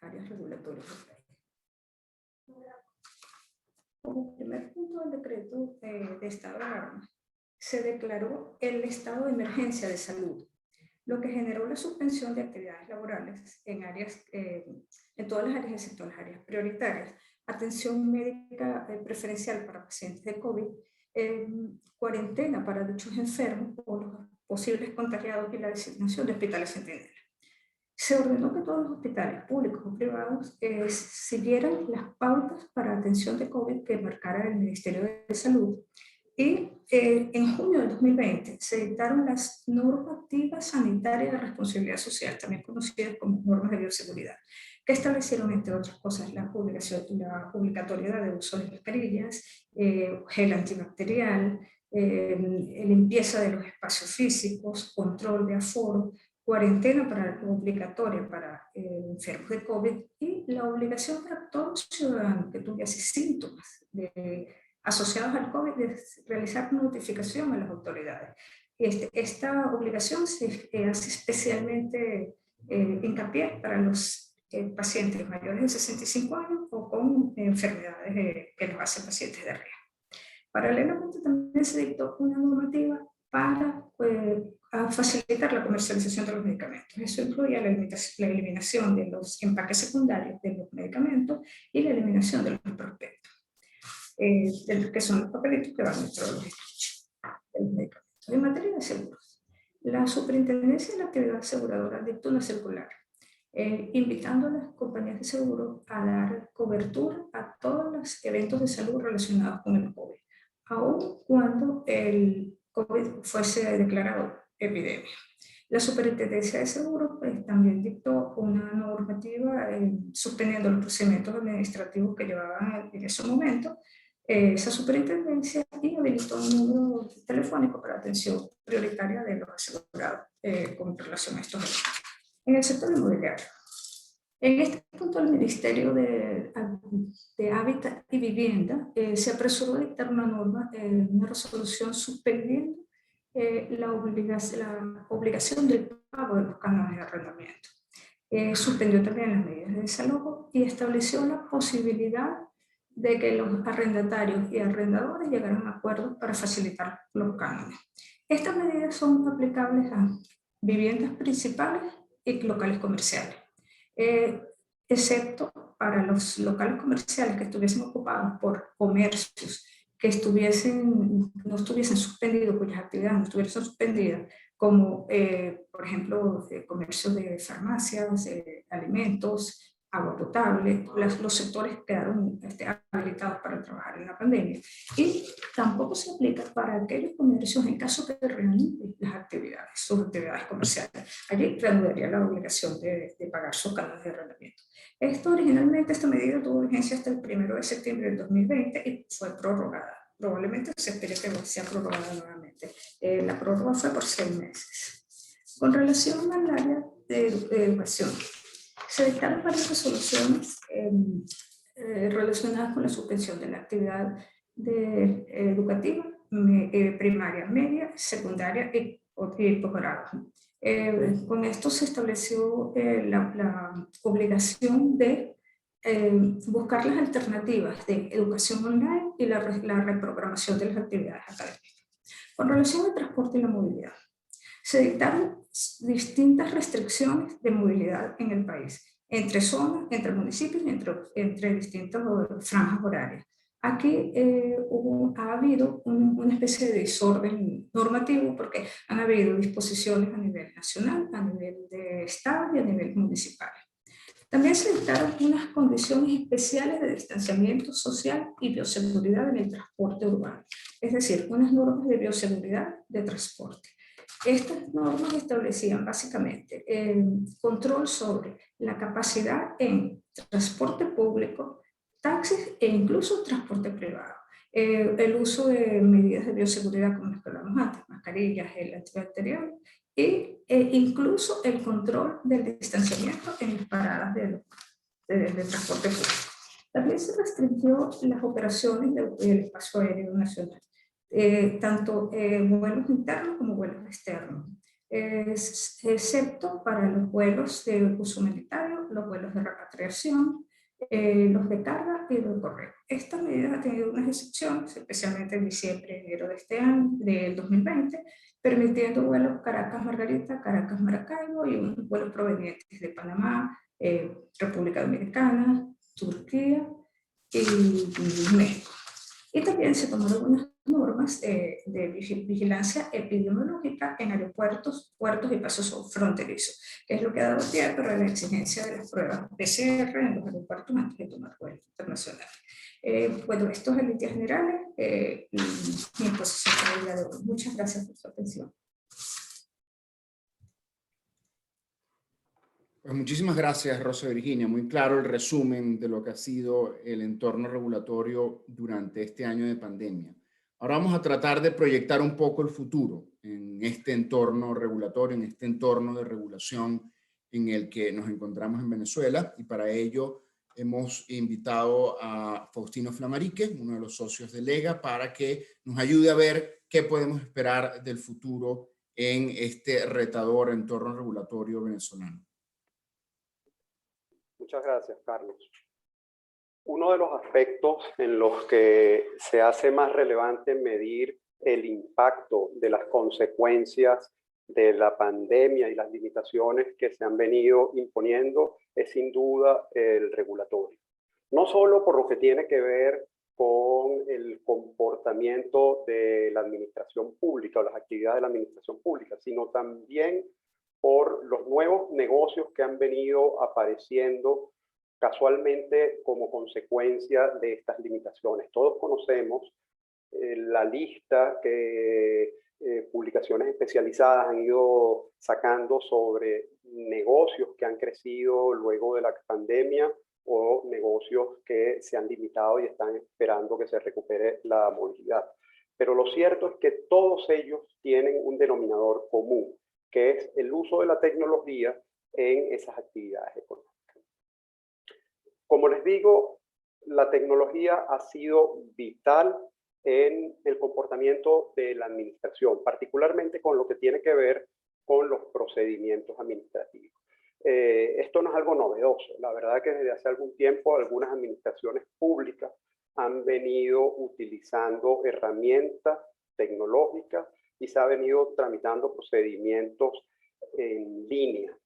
áreas regulatorias del país. Como primer punto del decreto de estado de alarma, se declaró el estado de emergencia de salud, lo que generó la suspensión de actividades laborales en áreas, en todas las áreas, excepto las áreas prioritarias, atención médica preferencial para pacientes de COVID, cuarentena para dichos enfermos o los posibles contagiados y la designación de hospitales centinela. Se ordenó que todos los hospitales públicos o privados siguieran las pautas para atención de COVID que marcara el Ministerio de Salud. Y en junio de 2020 se dictaron las normativas sanitarias de responsabilidad social, también conocidas como normas de bioseguridad, que establecieron, entre otras cosas, la obligatoriedad de uso de mascarillas, gel antibacterial, limpieza de los espacios físicos, control de aforo, cuarentena obligatoria para enfermos de COVID y la obligación para todo ciudadano que tuviese síntomas asociados al COVID de realizar notificación a las autoridades. Esta obligación se hace especialmente hincapié para los pacientes mayores de 65 años o con enfermedades que los hacen pacientes de riesgo. Paralelamente también se dictó una normativa para facilitar la comercialización de los medicamentos. Eso incluía la eliminación de los empaques secundarios de los medicamentos y la eliminación de los prospectos, que son los papelitos que van dentro de los estuches de los medicamentos. En materia de seguros, la Superintendencia de la Actividad Aseguradora dictó una circular invitando a las compañías de seguro a dar cobertura a todos los eventos de salud relacionados con el COVID, aun cuando el COVID fuese declarado epidemia. La Superintendencia de Seguros también dictó una normativa suspendiendo los procedimientos administrativos que llevaban en ese momento esa superintendencia y habilitó un número telefónico para atención prioritaria de los asegurados con relación a estos eventos. En el sector inmobiliario, en este punto el Ministerio de Hábitat y Vivienda se apresuró a dictar una norma, una resolución suspendiendo la obligación del pago de los cánones de arrendamiento. Suspendió también las medidas de desalojo y estableció la posibilidad de que los arrendatarios y arrendadores llegaran a acuerdos para facilitar los cánones. Estas medidas son aplicables a viviendas principales y locales comerciales, excepto para los locales comerciales que estuviesen ocupados por comercios que no estuviesen suspendidos, cuyas actividades no estuviesen suspendidas, como por ejemplo comercios de farmacias, alimentos, agua potable, los sectores quedaron habilitados para trabajar en la pandemia, y tampoco se aplica para aquellos comercios en caso que reanuden sus actividades comerciales. Allí reanudaría la obligación de pagar sus canales de arrendamiento. Originalmente esta medida tuvo vigencia hasta el 1 de septiembre del 2020 y fue prorrogada. Probablemente se espere que sea prorrogada nuevamente. La prórroga fue por 6 meses. Con relación al área de educación, se dictaron varias resoluciones relacionadas con la suspensión de la actividad educativa primaria, media, secundaria y posgrado. Con esto se estableció la obligación de buscar las alternativas de educación online y la reprogramación de las actividades académicas. Con relación al transporte y la movilidad, se dictaron distintas restricciones de movilidad en el país, entre zonas, entre municipios y entre distintas franjas horarias. Aquí ha habido una especie de desorden normativo porque han habido disposiciones a nivel nacional, a nivel de estado y a nivel municipal. También se dictaron unas condiciones especiales de distanciamiento social y bioseguridad en el transporte urbano, es decir, unas normas de bioseguridad de transporte. Estas normas establecían básicamente el control sobre la capacidad en transporte público, taxis e incluso transporte privado. El uso de medidas de bioseguridad como las que hablamos antes, mascarillas, gel antibacterial, e incluso el control del distanciamiento en las paradas de transporte público. También se restringió las operaciones del espacio aéreo nacional, tanto vuelos internos como vuelos externos, excepto para los vuelos de uso humanitario, los vuelos de repatriación, los de carga y de correo. Esta medida ha tenido unas excepciones, especialmente en diciembre y enero de este año, del 2020, permitiendo vuelos Caracas-Margarita, Caracas-Maracaibo y unos vuelos provenientes de Panamá, República Dominicana, Turquía y México. Y también se tomaron unas normas de vigilancia epidemiológica en aeropuertos, puertos y pasos fronterizos, que es lo que ha dado pie para la exigencia de las pruebas PCR en los aeropuertos antes de tomar vuelos internacionales. Bueno, estos en líneas generales, mi exposición para el día de hoy. Muchas gracias por su atención. Pues muchísimas gracias, Rosa Virginia. Muy claro el resumen de lo que ha sido el entorno regulatorio durante este año de pandemia. Ahora vamos a tratar de proyectar un poco el futuro en este entorno regulatorio, en este entorno de regulación en el que nos encontramos en Venezuela, y para ello hemos invitado a Faustino Flamarique, uno de los socios de Lega, para que nos ayude a ver qué podemos esperar del futuro en este retador entorno regulatorio venezolano. Muchas gracias, Carlos. Uno de los aspectos en los que se hace más relevante medir el impacto de las consecuencias de la pandemia y las limitaciones que se han venido imponiendo es sin duda el regulatorio. No solo por lo que tiene que ver con el comportamiento de la administración pública o las actividades de la administración pública, sino también por los nuevos negocios que han venido apareciendo casualmente como consecuencia de estas limitaciones. Todos conocemos la lista que publicaciones especializadas han ido sacando sobre negocios que han crecido luego de la pandemia o negocios que se han limitado y están esperando que se recupere la movilidad. Pero lo cierto es que todos ellos tienen un denominador común, que es el uso de la tecnología en esas actividades económicas. Como les digo, la tecnología ha sido vital en el comportamiento de la administración, particularmente con lo que tiene que ver con los procedimientos administrativos. Esto no es algo novedoso. La verdad que desde hace algún tiempo algunas administraciones públicas han venido utilizando herramientas tecnológicas y se ha venido tramitando procedimientos en línea.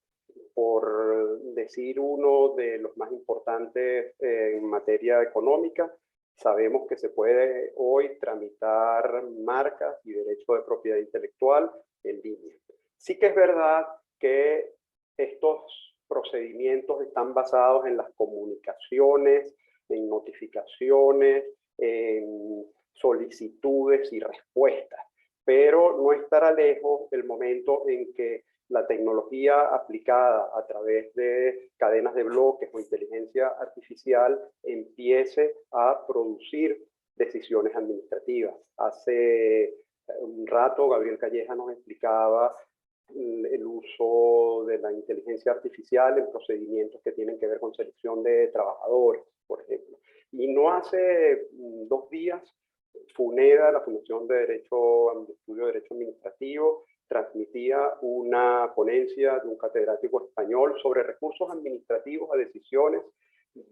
Por decir uno de los más importantes en materia económica, sabemos que se puede hoy tramitar marcas y derecho de propiedad intelectual en línea. Sí que es verdad que estos procedimientos están basados en las comunicaciones, en notificaciones, en solicitudes y respuestas, pero no estará lejos el momento en que la tecnología aplicada a través de cadenas de bloques o inteligencia artificial empiece a producir decisiones administrativas. Hace un rato Gabriel Calleja nos explicaba el uso de la inteligencia artificial en procedimientos que tienen que ver con selección de trabajadores, por ejemplo. Y no hace 2 días, FUNEDA, la Fundación de Estudio de Derecho Administrativo, transmitía una ponencia de un catedrático español sobre recursos administrativos a decisiones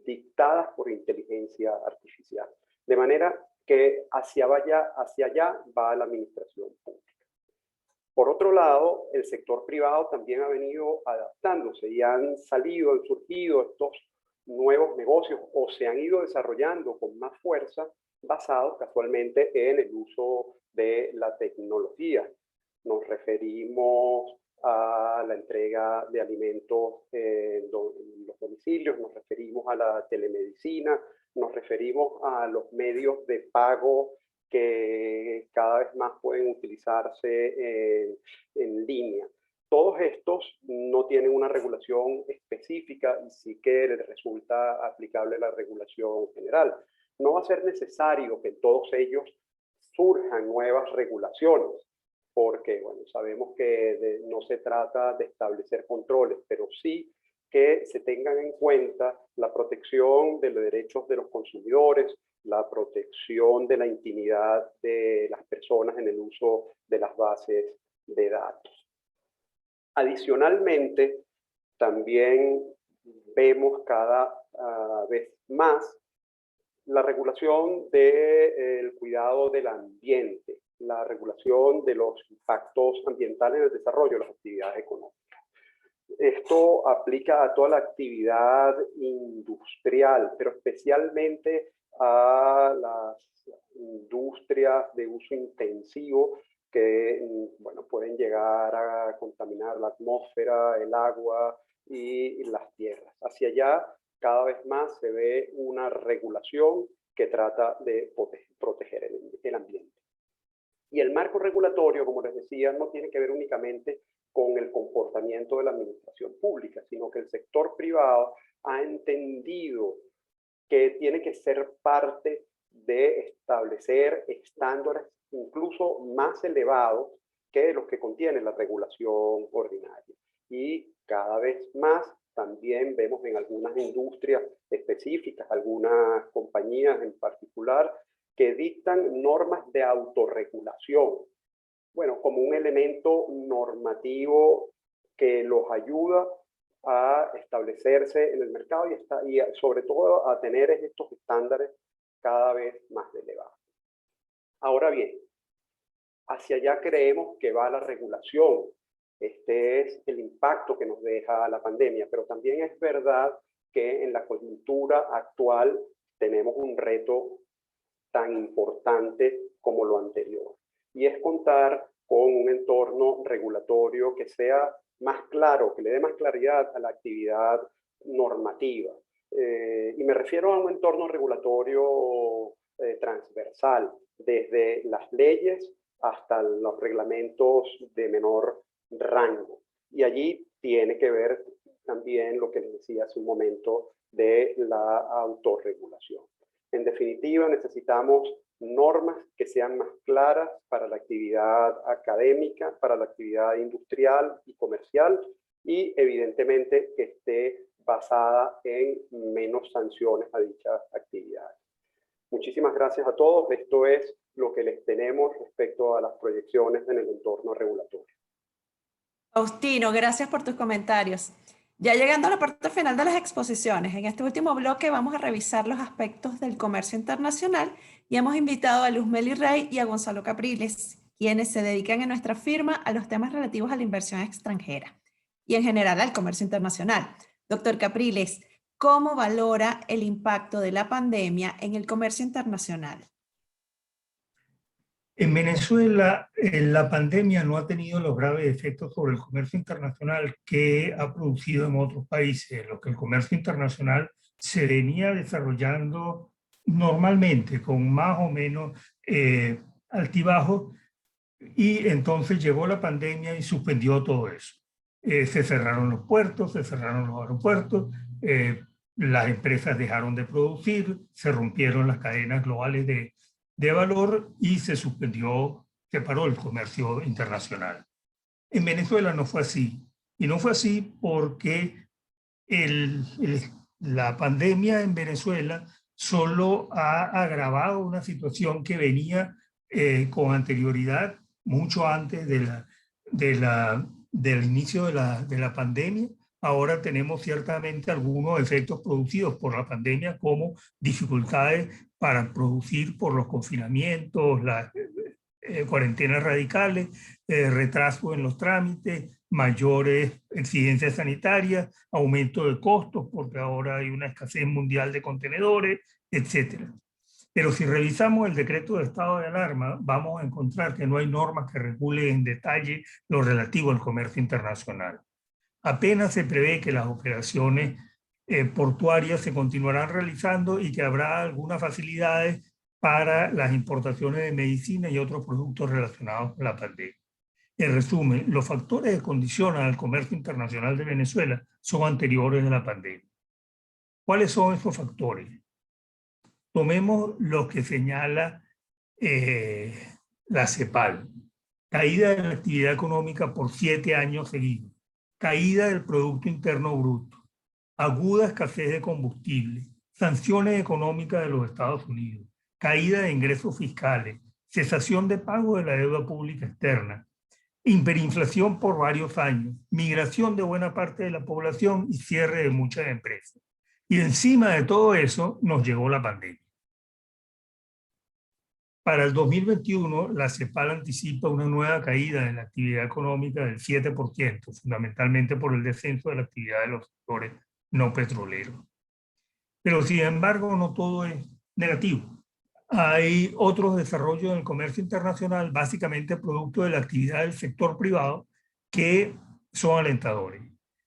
dictadas por inteligencia artificial. De manera que hacia allá va la administración pública. Por otro lado, el sector privado también ha venido adaptándose y han surgido estos nuevos negocios o se han ido desarrollando con más fuerza basados casualmente en el uso de la tecnología. Nos referimos a la entrega de alimentos en los domicilios, nos referimos a la telemedicina, nos referimos a los medios de pago que cada vez más pueden utilizarse en línea. Todos estos no tienen una regulación específica y sí que les resulta aplicable la regulación general. No va a ser necesario que en todos ellos surjan nuevas regulaciones, porque bueno, sabemos que no se trata de establecer controles, pero sí que se tengan en cuenta la protección de los derechos de los consumidores, la protección de la intimidad de las personas en el uso de las bases de datos. Adicionalmente, también vemos cada vez más la regulación del cuidado del ambiente, la regulación de los impactos ambientales en el desarrollo de las actividades económicas. Esto aplica a toda la actividad industrial, pero especialmente a las industrias de uso intensivo que bueno, pueden llegar a contaminar la atmósfera, el agua y las tierras. Hacia allá, cada vez más se ve una regulación que trata de proteger el ambiente. Y el marco regulatorio, como les decía, no tiene que ver únicamente con el comportamiento de la administración pública, sino que el sector privado ha entendido que tiene que ser parte de establecer estándares incluso más elevados que los que contiene la regulación ordinaria. Y cada vez más también vemos en algunas industrias específicas, algunas compañías en particular, que dictan normas de autorregulación, bueno, como un elemento normativo que los ayuda a establecerse en el mercado y sobre todo a tener estos estándares cada vez más elevados. Ahora bien, hacia allá creemos que va la regulación. Este es el impacto que nos deja la pandemia, pero también es verdad que en la coyuntura actual tenemos un reto tan importante como lo anterior, y es contar con un entorno regulatorio que sea más claro, que le dé más claridad a la actividad normativa. Y me refiero a un entorno regulatorio transversal, desde las leyes hasta los reglamentos de menor rango. Y allí tiene que ver también lo que les decía hace un momento de la autorregulación. En definitiva, necesitamos normas que sean más claras para la actividad académica, para la actividad industrial y comercial, y evidentemente que esté basada en menos sanciones a dichas actividades. Muchísimas gracias a todos. Esto es lo que les tenemos respecto a las proyecciones en el entorno regulatorio. Faustino, gracias por tus comentarios. Ya llegando a la parte final de las exposiciones, en este último bloque vamos a revisar los aspectos del comercio internacional y hemos invitado a Luzmeli Rey y a Gonzalo Capriles, quienes se dedican en nuestra firma a los temas relativos a la inversión extranjera y en general al comercio internacional. Doctor Capriles, ¿cómo valora el impacto de la pandemia en el comercio internacional? En Venezuela, la pandemia no ha tenido los graves efectos sobre el comercio internacional que ha producido en otros países, en los que el comercio internacional se venía desarrollando normalmente, con más o menos altibajos, y entonces llegó la pandemia y suspendió todo eso. Se cerraron los puertos, se cerraron los aeropuertos, las empresas dejaron de producir, se rompieron las cadenas globales de valor y se suspendió, se paró el comercio internacional. En Venezuela no fue así. Y no fue así porque la pandemia en Venezuela solo ha agravado una situación que venía con anterioridad, mucho antes del inicio de la pandemia. Ahora tenemos ciertamente algunos efectos producidos por la pandemia, como dificultades para producir por los confinamientos, las cuarentenas radicales, retraso en los trámites, mayores exigencias sanitarias, aumento de costos porque ahora hay una escasez mundial de contenedores, etc. Pero si revisamos el decreto de estado de alarma, vamos a encontrar que no hay normas que regulen en detalle lo relativo al comercio internacional. Apenas se prevé que las operaciones portuarias se continuarán realizando y que habrá algunas facilidades para las importaciones de medicina y otros productos relacionados con la pandemia. En resumen, los factores que condicionan al comercio internacional de Venezuela son anteriores a la pandemia. ¿Cuáles son esos factores? Tomemos los que señala la CEPAL. Caída de la actividad económica por 7 años seguidos. Caída del Producto Interno Bruto. Aguda escasez de combustible. Sanciones económicas de los Estados Unidos. Caída de ingresos fiscales. Cesación de pago de la deuda pública externa. Hiperinflación por varios años. Migración de buena parte de la población y cierre de muchas empresas. Y encima de todo eso nos llegó la pandemia. Para el 2021, la CEPAL anticipa una nueva caída en la actividad económica del 7%, fundamentalmente por el descenso de la actividad de los sectores no petroleros. Pero sin embargo, no todo es negativo. Hay otros desarrollos en el comercio internacional, básicamente producto de la actividad del sector privado, que son alentadores.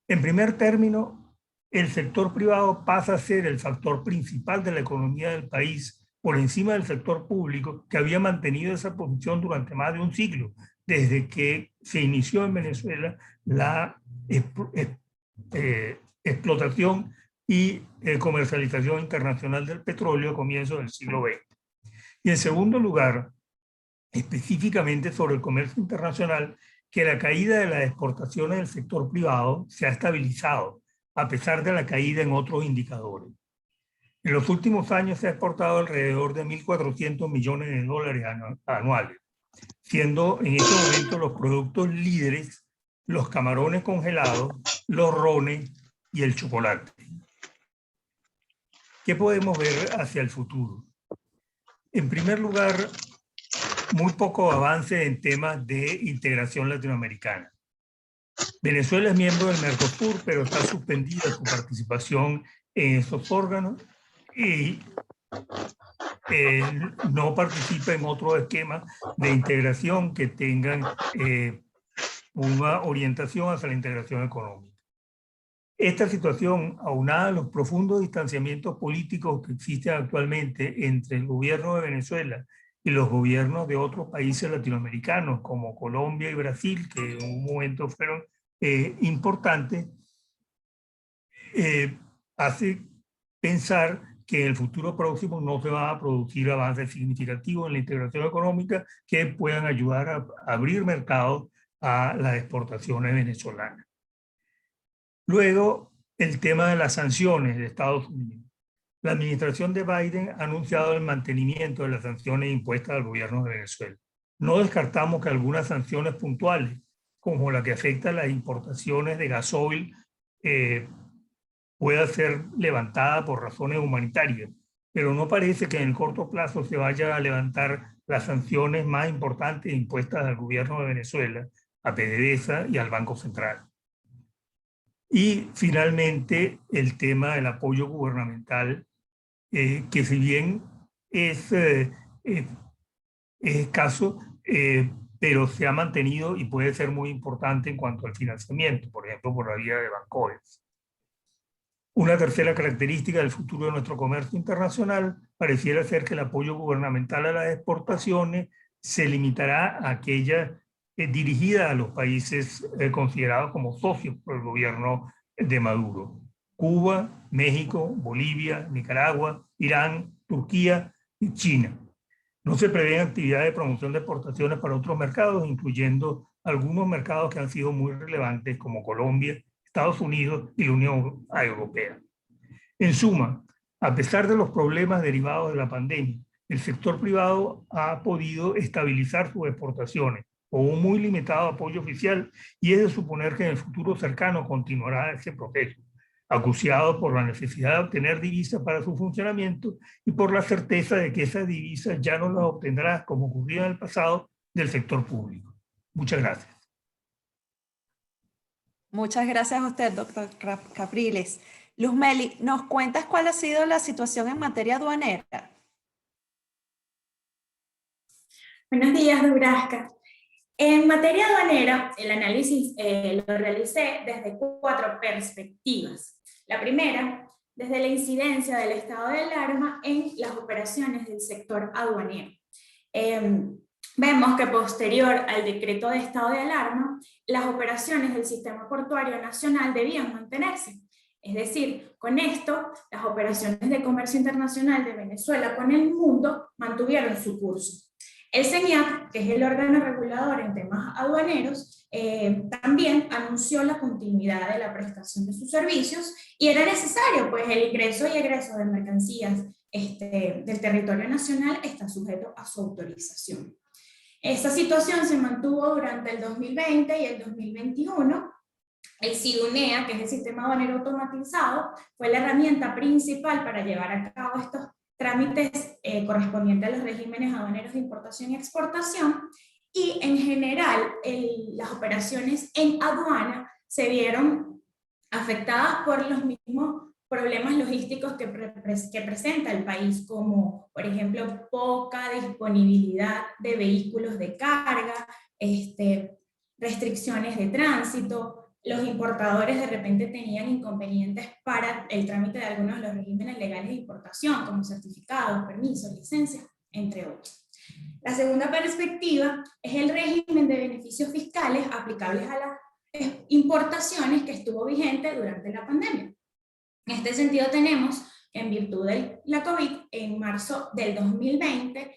En primer término, el sector privado pasa a ser el factor principal de la economía del país, por encima del sector público, que había mantenido esa posición durante más de un siglo, desde que se inició en Venezuela la explotación y comercialización internacional del petróleo a comienzos del siglo XX. Y en segundo lugar, específicamente sobre el comercio internacional, que la caída de las exportaciones del sector privado se ha estabilizado, a pesar de la caída en otros indicadores. En los últimos años se ha exportado alrededor de 1.400 millones de dólares anuales, siendo en este momento los productos líderes los camarones congelados, los rones y el chocolate. ¿Qué podemos ver hacia el futuro? En primer lugar, muy poco avance en temas de integración latinoamericana. Venezuela es miembro del Mercosur, pero está suspendida su participación en esos órganos y no participa en otros esquemas de integración que tengan una orientación hacia la integración económica. Esta situación, aunada a los profundos distanciamientos políticos que existen actualmente entre el gobierno de Venezuela y los gobiernos de otros países latinoamericanos como Colombia y Brasil, que en un momento fueron importantes, hace pensar que en el futuro próximo no se van a producir avances significativos en la integración económica que puedan ayudar a abrir mercados a las exportaciones venezolanas. Luego, el tema de las sanciones de Estados Unidos. La administración de Biden ha anunciado el mantenimiento de las sanciones impuestas al gobierno de Venezuela. No descartamos que algunas sanciones puntuales, como la que afecta a las importaciones de gasoil, pueda ser levantada por razones humanitarias, pero no parece que en el corto plazo se vaya a levantar las sanciones más importantes impuestas al gobierno de Venezuela, a PDVSA y al Banco Central. Y finalmente el tema del apoyo gubernamental, que si bien es es escaso, pero se ha mantenido y puede ser muy importante en cuanto al financiamiento, por ejemplo, por la vía de Bancoes. Una tercera característica del futuro de nuestro comercio internacional pareciera ser que el apoyo gubernamental a las exportaciones se limitará a aquella dirigida a los países considerados como socios por el gobierno de Maduro: Cuba, México, Bolivia, Nicaragua, Irán, Turquía y China. No se prevén actividades de promoción de exportaciones para otros mercados, incluyendo algunos mercados que han sido muy relevantes como Colombia, Estados Unidos y la Unión Europea. En suma, a pesar de los problemas derivados de la pandemia, el sector privado ha podido estabilizar sus exportaciones con un muy limitado apoyo oficial, y es de suponer que en el futuro cercano continuará ese proceso, acuciado por la necesidad de obtener divisas para su funcionamiento y por la certeza de que esas divisas ya no las obtendrá, como ocurrió en el pasado, del sector público. Muchas gracias. Muchas gracias a usted, doctor Capriles. Luzmeli, ¿nos cuentas cuál ha sido la situación en materia aduanera? Buenos días, Dubrasca. En materia aduanera, el análisis lo realicé desde 4 perspectivas. La primera, desde la incidencia del estado de alarma en las operaciones del sector aduanero. Vemos que posterior al decreto de estado de alarma, las operaciones del sistema portuario nacional debían mantenerse. Es decir, con esto, las operaciones de comercio internacional de Venezuela con el mundo mantuvieron su curso. El CENIAC, que es el órgano regulador en temas aduaneros, también anunció la continuidad de la prestación de sus servicios, y era necesario, pues el ingreso y egreso de mercancías del territorio nacional está sujeto a su autorización. Esta situación se mantuvo durante el 2020 y el 2021. El SIDUNEA, que es el Sistema Aduanero Automatizado, fue la herramienta principal para llevar a cabo estos trámites correspondientes a los regímenes aduaneros de importación y exportación, y en general las operaciones en aduana se vieron afectadas por los mismos problemas logísticos que presenta el país, como por ejemplo poca disponibilidad de vehículos de carga, restricciones de tránsito. Los importadores de repente tenían inconvenientes para el trámite de algunos de los regímenes legales de importación, como certificados, permisos, licencias, entre otros. La segunda perspectiva es el régimen de beneficios fiscales aplicables a las importaciones que estuvo vigente durante la pandemia. En este sentido tenemos que, en virtud de la COVID, en marzo del 2020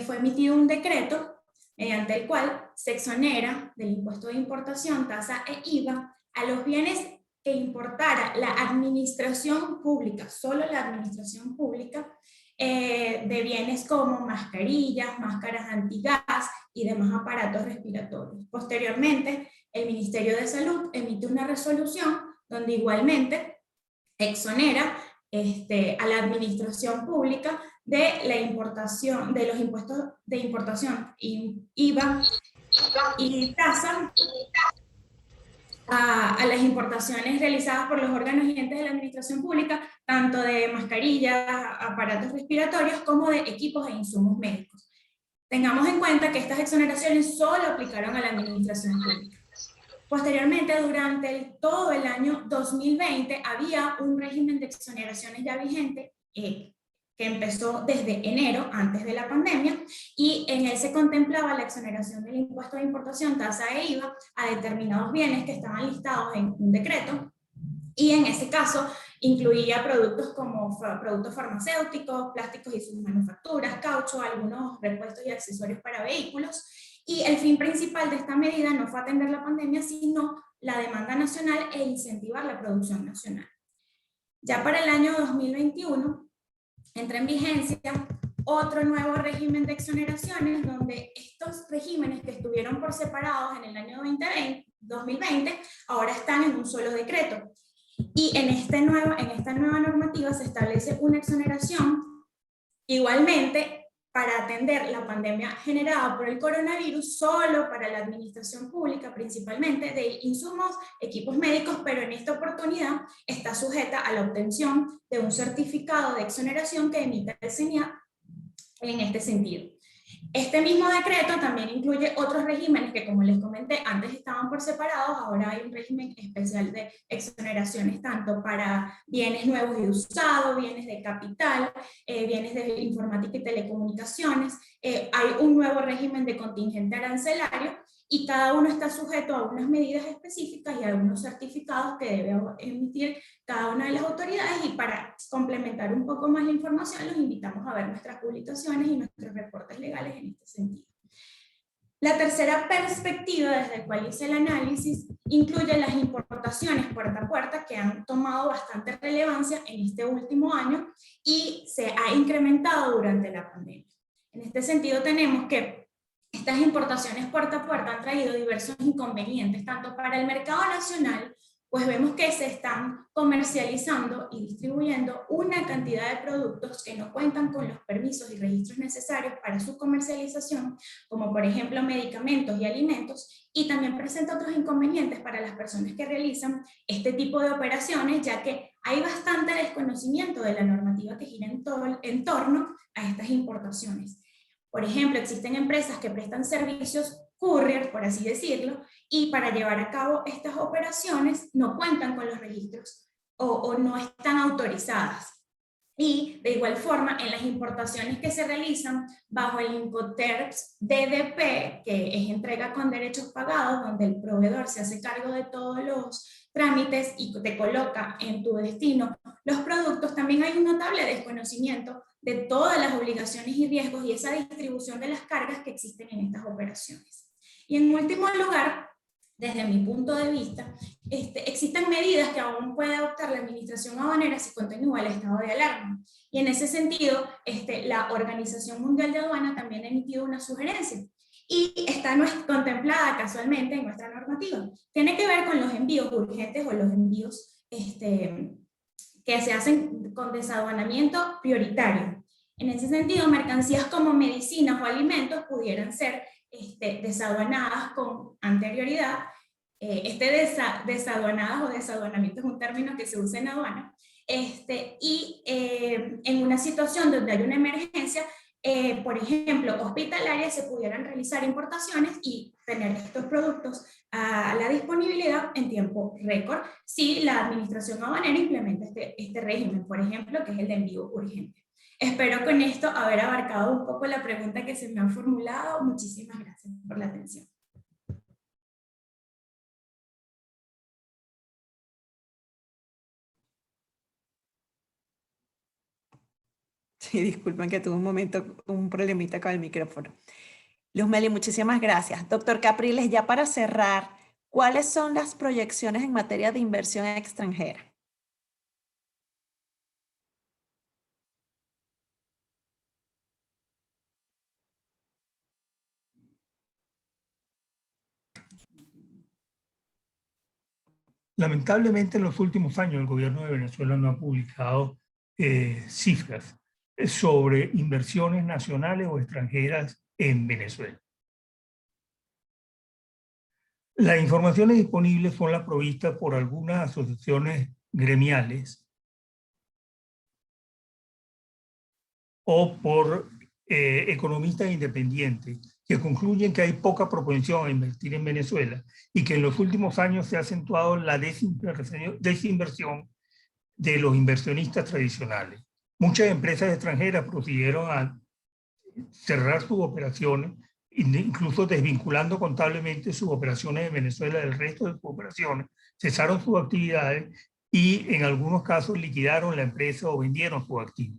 fue emitido un decreto mediante el cual se exonera del impuesto de importación, tasa e IVA a los bienes que importara la administración pública, solo la administración pública, de bienes como mascarillas, máscaras antigas y demás aparatos respiratorios. Posteriormente, el Ministerio de Salud emite una resolución donde igualmente exonera a la administración pública de la importación, de los impuestos de importación, IVA y tasa a las importaciones realizadas por los órganos y entes de la administración pública, tanto de mascarillas, aparatos respiratorios, como de equipos e insumos médicos. Tengamos en cuenta que estas exoneraciones solo aplicaron a la administración pública. Posteriormente, durante todo el año 2020, había un régimen de exoneraciones ya vigente que empezó desde enero, antes de la pandemia, y en él se contemplaba la exoneración del impuesto de importación, tasa e IVA a determinados bienes que estaban listados en un decreto, y en ese caso incluía productos como productos farmacéuticos, plásticos y sus manufacturas, caucho, algunos repuestos y accesorios para vehículos. Y el fin principal de esta medida no fue atender la pandemia, sino la demanda nacional e incentivar la producción nacional. Ya para el año 2021 entra en vigencia otro nuevo régimen de exoneraciones, donde estos regímenes que estuvieron por separados en el año 2020 ahora están en un solo decreto. Y en esta nueva normativa se establece una exoneración igualmente para atender la pandemia generada por el coronavirus, solo para la administración pública, principalmente de insumos, equipos médicos, pero en esta oportunidad está sujeta a la obtención de un certificado de exoneración que emita el CENIAC en este sentido. Este mismo decreto también incluye otros regímenes que, como les comenté, antes estaban por separados, ahora hay un régimen especial de exoneraciones tanto para bienes nuevos y usados, bienes de capital, bienes de informática y telecomunicaciones. Hay un nuevo régimen de contingente arancelario y cada uno está sujeto a unas medidas específicas y a unos certificados que debe emitir cada una de las autoridades. Y para complementar un poco más la información, los invitamos a ver nuestras publicaciones y nuestros reportes legales en este sentido. La tercera perspectiva desde la cual hice el análisis incluye las importaciones puerta a puerta, que han tomado bastante relevancia en este último año y se ha incrementado durante la pandemia. En este sentido tenemos que estas importaciones puerta a puerta han traído diversos inconvenientes, tanto para el mercado nacional, pues vemos que se están comercializando y distribuyendo una cantidad de productos que no cuentan con los permisos y registros necesarios para su comercialización, como por ejemplo medicamentos y alimentos, y también presenta otros inconvenientes para las personas que realizan este tipo de operaciones, ya que hay bastante desconocimiento de la normativa que gira en torno a estas importaciones. Por ejemplo, existen empresas que prestan servicios courier, por así decirlo, y para llevar a cabo estas operaciones no cuentan con los registros o no están autorizadas. Y de igual forma, en las importaciones que se realizan bajo el Incoterms DDP, que es entrega con derechos pagados, donde el proveedor se hace cargo de todos los trámites y te coloca en tu destino los productos, también hay un notable desconocimiento de todas las obligaciones y riesgos y esa distribución de las cargas que existen en estas operaciones. Y en último lugar, desde mi punto de vista, existen medidas que aún puede adoptar la administración aduanera si continúa el estado de alarma. Y en ese sentido, la Organización Mundial de Aduana también ha emitido una sugerencia. Y está contemplada casualmente en nuestra normativa. Tiene que ver con los envíos urgentes o los envíos que se hacen con desaduanamiento prioritario. En ese sentido, mercancías como medicinas o alimentos pudieran ser desaduanadas con anterioridad. Desaduanadas o desaduanamiento es un término que se usa en aduana. En una situación donde hay una emergencia, por ejemplo, hospitalaria, se pudieran realizar importaciones y tener estos productos a la disponibilidad en tiempo récord si la administración aduanera implementa este régimen, por ejemplo, que es el de envío urgente. Espero con esto haber abarcado un poco la pregunta que se me ha formulado. Muchísimas gracias por la atención. Sí, disculpen que tuve un problemita con el micrófono. Luzmeli, muchísimas gracias. Doctor Capriles, ya para cerrar, ¿cuáles son las proyecciones en materia de inversión extranjera? Lamentablemente, en los últimos años el gobierno de Venezuela no ha publicado cifras sobre inversiones nacionales o extranjeras en Venezuela. Las informaciones disponibles son las provistas por algunas asociaciones gremiales o por economistas independientes que concluyen que hay poca propensión a invertir en Venezuela y que en los últimos años se ha acentuado la desinversión de los inversionistas tradicionales. Muchas empresas extranjeras procedieron a cerrar sus operaciones, incluso desvinculando contablemente sus operaciones en Venezuela del resto de sus operaciones, cesaron sus actividades y en algunos casos liquidaron la empresa o vendieron sus activos.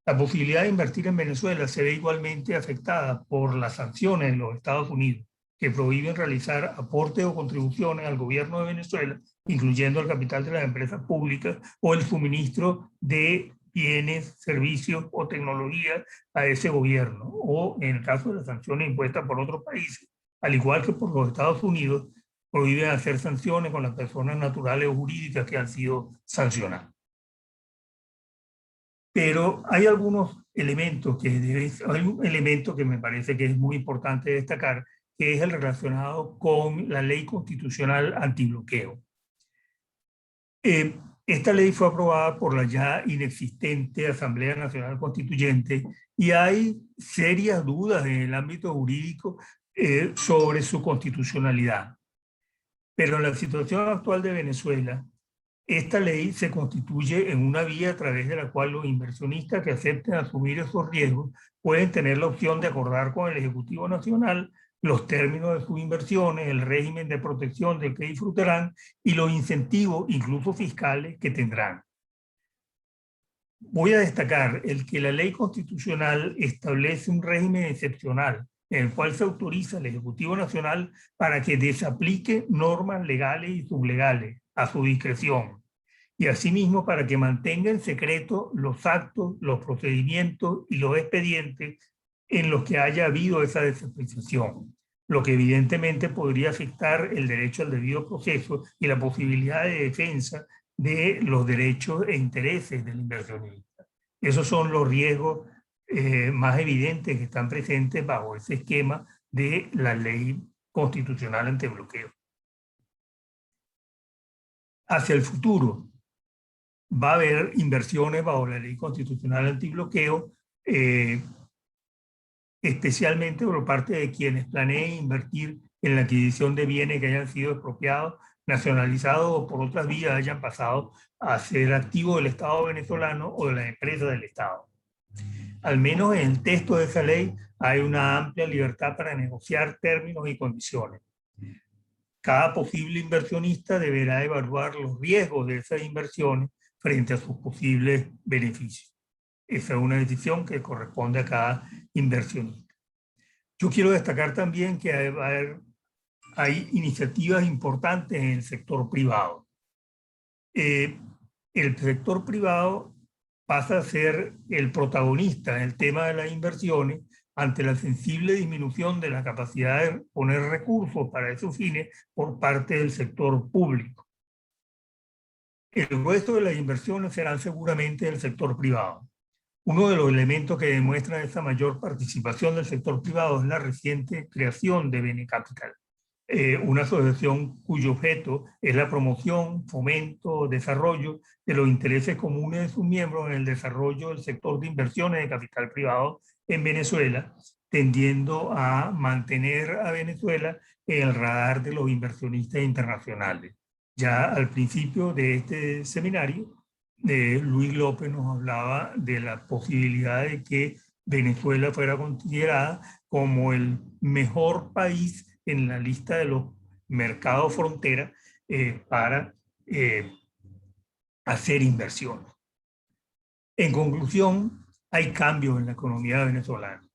La posibilidad de invertir en Venezuela se ve igualmente afectada por las sanciones de los Estados Unidos, que prohíben realizar aportes o contribuciones al gobierno de Venezuela, incluyendo el capital de las empresas públicas o el suministro de bienes, servicios o tecnologías a ese gobierno, o en el caso de las sanciones impuestas por otros países, al igual que por los Estados Unidos, prohíben hacer sanciones con las personas naturales o jurídicas que han sido sancionadas. Pero hay algunos elementos hay un elemento que me parece que es muy importante destacar, que es el relacionado con la ley constitucional antibloqueo. Esta ley fue aprobada por la ya inexistente Asamblea Nacional Constituyente y hay serias dudas en el ámbito jurídico sobre su constitucionalidad. Pero en la situación actual de Venezuela, esta ley se constituye en una vía a través de la cual los inversionistas que acepten asumir esos riesgos pueden tener la opción de acordar con el Ejecutivo Nacional los términos de sus inversiones, el régimen de protección del que disfrutarán y los incentivos, incluso fiscales, que tendrán. Voy a destacar el que la ley constitucional establece un régimen excepcional en el cual se autoriza al Ejecutivo Nacional para que desaplique normas legales y sublegales a su discreción, y asimismo para que mantenga en secreto los actos, los procedimientos y los expedientes en los que haya habido esa desaplicación, lo que evidentemente podría afectar el derecho al debido proceso y la posibilidad de defensa de los derechos e intereses del inversionista. Esos son los riesgos más evidentes que están presentes bajo ese esquema de la ley constitucional antibloqueo. Hacia el futuro, va a haber inversiones bajo la ley constitucional antibloqueo, especialmente por parte de quienes planeen invertir en la adquisición de bienes que hayan sido expropiados, nacionalizados o por otras vías hayan pasado a ser activos del Estado venezolano o de las empresas del Estado. Al menos en el texto de esa ley hay una amplia libertad para negociar términos y condiciones. Cada posible inversionista deberá evaluar los riesgos de esas inversiones frente a sus posibles beneficios. Esa es una decisión que corresponde a cada inversionista. Yo quiero destacar también que hay iniciativas importantes en el sector privado. El sector privado pasa a ser el protagonista en el tema de las inversiones ante la sensible disminución de la capacidad de poner recursos para esos fines por parte del sector público. El resto de las inversiones serán seguramente del sector privado. Uno de los elementos que demuestran esa mayor participación del sector privado es la reciente creación de Benecapital, una asociación cuyo objeto es la promoción, fomento, desarrollo de los intereses comunes de sus miembros en el desarrollo del sector de inversiones de capital privado en Venezuela, tendiendo a mantener a Venezuela en el radar de los inversionistas internacionales. Ya al principio de este seminario, Luis López nos hablaba de la posibilidad de que Venezuela fuera considerada como el mejor país en la lista de los mercados frontera para hacer inversiones. En conclusión, hay cambios en la economía venezolana.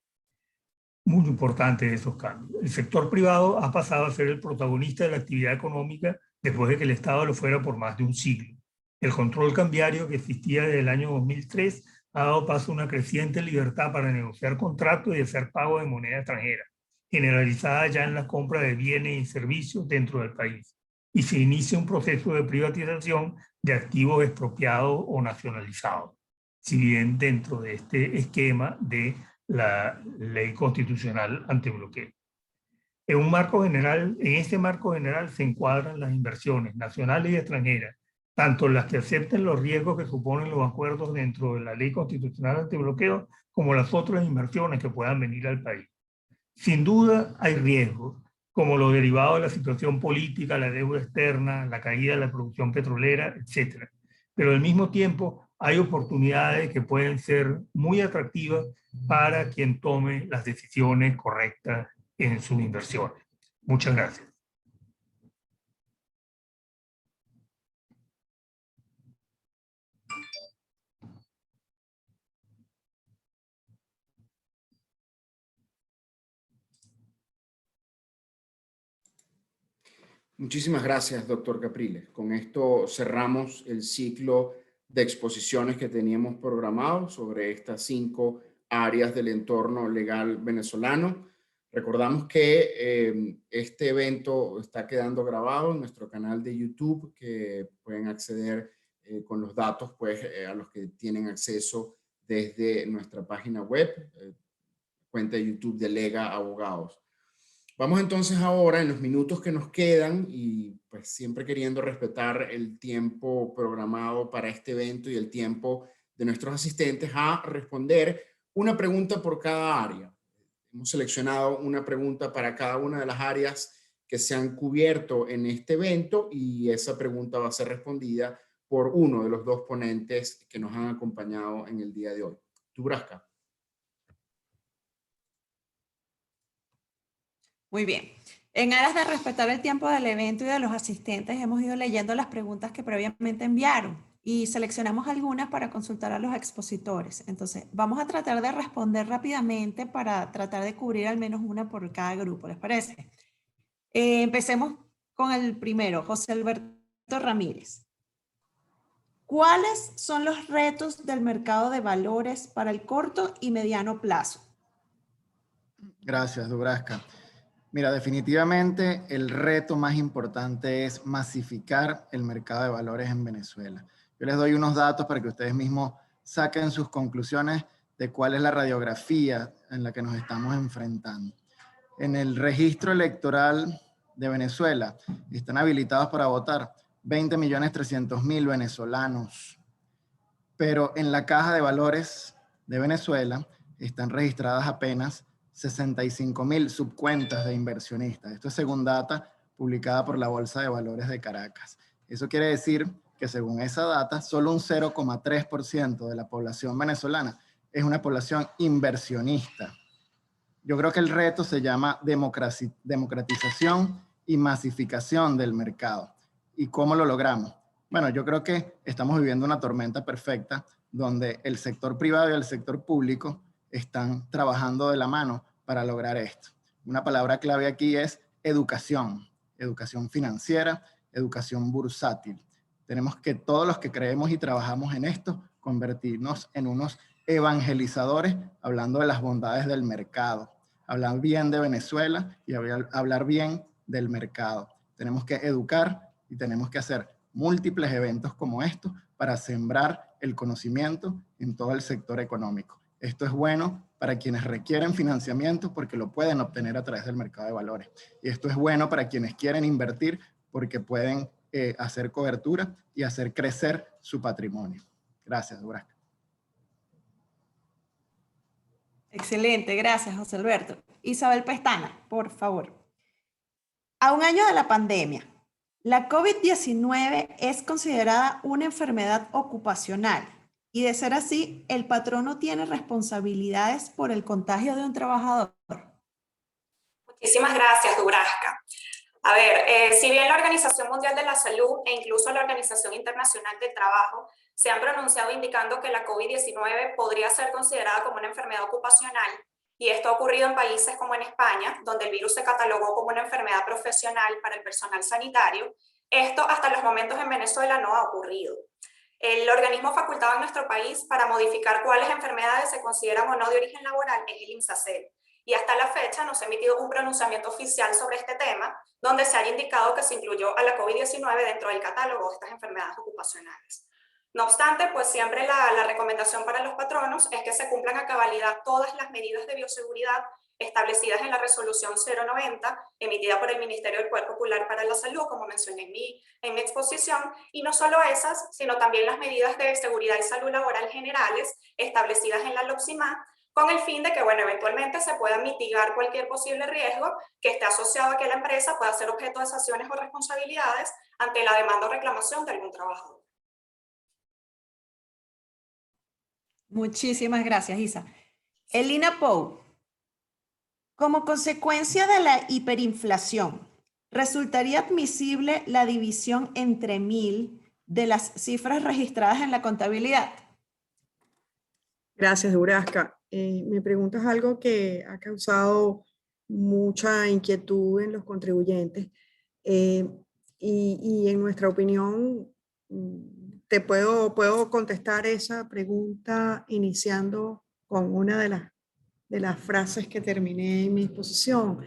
Muy importantes esos cambios. El sector privado ha pasado a ser el protagonista de la actividad económica después de que el Estado lo fuera por más de un siglo. El control cambiario que existía desde el año 2003 ha dado paso a una creciente libertad para negociar contratos y hacer pago de moneda extranjera, generalizada ya en la compra de bienes y servicios dentro del país. Y se inicia un proceso de privatización de activos expropiados o nacionalizados, si bien dentro de este esquema de la ley constitucional antibloqueo. En este marco general se encuadran las inversiones nacionales y extranjeras, tanto las que acepten los riesgos que suponen los acuerdos dentro de la ley constitucional antibloqueo, como las otras inversiones que puedan venir al país. Sin duda hay riesgos, como los derivados de la situación política, la deuda externa, la caída de la producción petrolera, etc. Pero al mismo tiempo hay oportunidades que pueden ser muy atractivas para quien tome las decisiones correctas en sus inversiones. Muchas gracias. Muchísimas gracias, doctor Capriles. Con esto cerramos el ciclo de exposiciones que teníamos programado sobre estas 5 áreas del entorno legal venezolano. Recordamos que este evento está quedando grabado en nuestro canal de YouTube, que pueden acceder con los datos pues, a los que tienen acceso desde nuestra página web, cuenta de YouTube de Lega Abogados. Vamos entonces ahora, en los minutos que nos quedan, y pues siempre queriendo respetar el tiempo programado para este evento y el tiempo de nuestros asistentes, a responder una pregunta por cada área. Hemos seleccionado una pregunta para cada una de las áreas que se han cubierto en este evento y esa pregunta va a ser respondida por uno de los dos ponentes que nos han acompañado en el día de hoy. Dubrasca. Muy bien. En aras de respetar el tiempo del evento y de los asistentes, hemos ido leyendo las preguntas que previamente enviaron y seleccionamos algunas para consultar a los expositores. Entonces, vamos a tratar de responder rápidamente para tratar de cubrir al menos una por cada grupo, ¿les parece? Empecemos con el primero, José Alberto Ramírez. ¿Cuáles son los retos del mercado de valores para el corto y mediano plazo? Gracias, Dubrasca. Mira, definitivamente el reto más importante es masificar el mercado de valores en Venezuela. Yo les doy unos datos para que ustedes mismos saquen sus conclusiones de cuál es la radiografía en la que nos estamos enfrentando. En el registro electoral de Venezuela están habilitados para votar 20.300.000 venezolanos, pero en la Caja de Valores de Venezuela están registradas apenas 65.000 subcuentas de inversionistas. Esto es según data publicada por la Bolsa de Valores de Caracas. Eso quiere decir que según esa data, solo un 0,3% de la población venezolana es una población inversionista. Yo creo que el reto se llama democratización y masificación del mercado. ¿Y cómo lo logramos? Bueno, yo creo que estamos viviendo una tormenta perfecta donde el sector privado y el sector público están trabajando de la mano para lograr esto. Una palabra clave aquí es educación. Educación financiera, educación bursátil. Tenemos que todos los que creemos y trabajamos en esto convertirnos en unos evangelizadores hablando de las bondades del mercado. Hablar bien de Venezuela y hablar bien del mercado. Tenemos que educar y tenemos que hacer múltiples eventos como estos para sembrar el conocimiento en todo el sector económico. Esto es bueno para quienes requieren financiamiento porque lo pueden obtener a través del mercado de valores. Y esto es bueno para quienes quieren invertir porque pueden hacer cobertura y hacer crecer su patrimonio. Gracias, Dubrasca. Excelente, gracias, José Alberto. Isabel Pestana, por favor. A un año de la pandemia, ¿la COVID-19 es considerada una enfermedad ocupacional? Y de ser así, ¿el patrono tiene responsabilidades por el contagio de un trabajador? Muchísimas gracias, Dubrasca. A ver, si bien la Organización Mundial de la Salud e incluso la Organización Internacional del Trabajo se han pronunciado indicando que la COVID-19 podría ser considerada como una enfermedad ocupacional, y esto ha ocurrido en países como en España, donde el virus se catalogó como una enfermedad profesional para el personal sanitario, esto hasta los momentos en Venezuela no ha ocurrido. El organismo facultado en nuestro país para modificar cuáles enfermedades se consideran o no de origen laboral es el INSACER. Y hasta la fecha no se ha emitido un pronunciamiento oficial sobre este tema, donde se haya indicado que se incluyó a la COVID-19 dentro del catálogo de estas enfermedades ocupacionales. No obstante, pues siempre la recomendación para los patronos es que se cumplan a cabalidad todas las medidas de bioseguridad establecidas en la resolución 090, emitida por el Ministerio del Poder Popular para la Salud, como mencioné en mi exposición, y no solo esas, sino también las medidas de seguridad y salud laboral generales establecidas en la LOPSIMA, con el fin de que, bueno, eventualmente se pueda mitigar cualquier posible riesgo que esté asociado a que la empresa pueda ser objeto de sanciones o responsabilidades ante la demanda o reclamación de algún trabajador. Muchísimas gracias, Isa. Elina Pou, como consecuencia de la hiperinflación, ¿resultaría admisible la división entre 1000 de las cifras registradas en la contabilidad? Gracias, Dubrasca. Me preguntas algo que ha causado mucha inquietud en los contribuyentes y en nuestra opinión te puedo contestar esa pregunta iniciando con una de las frases que terminé en mi exposición.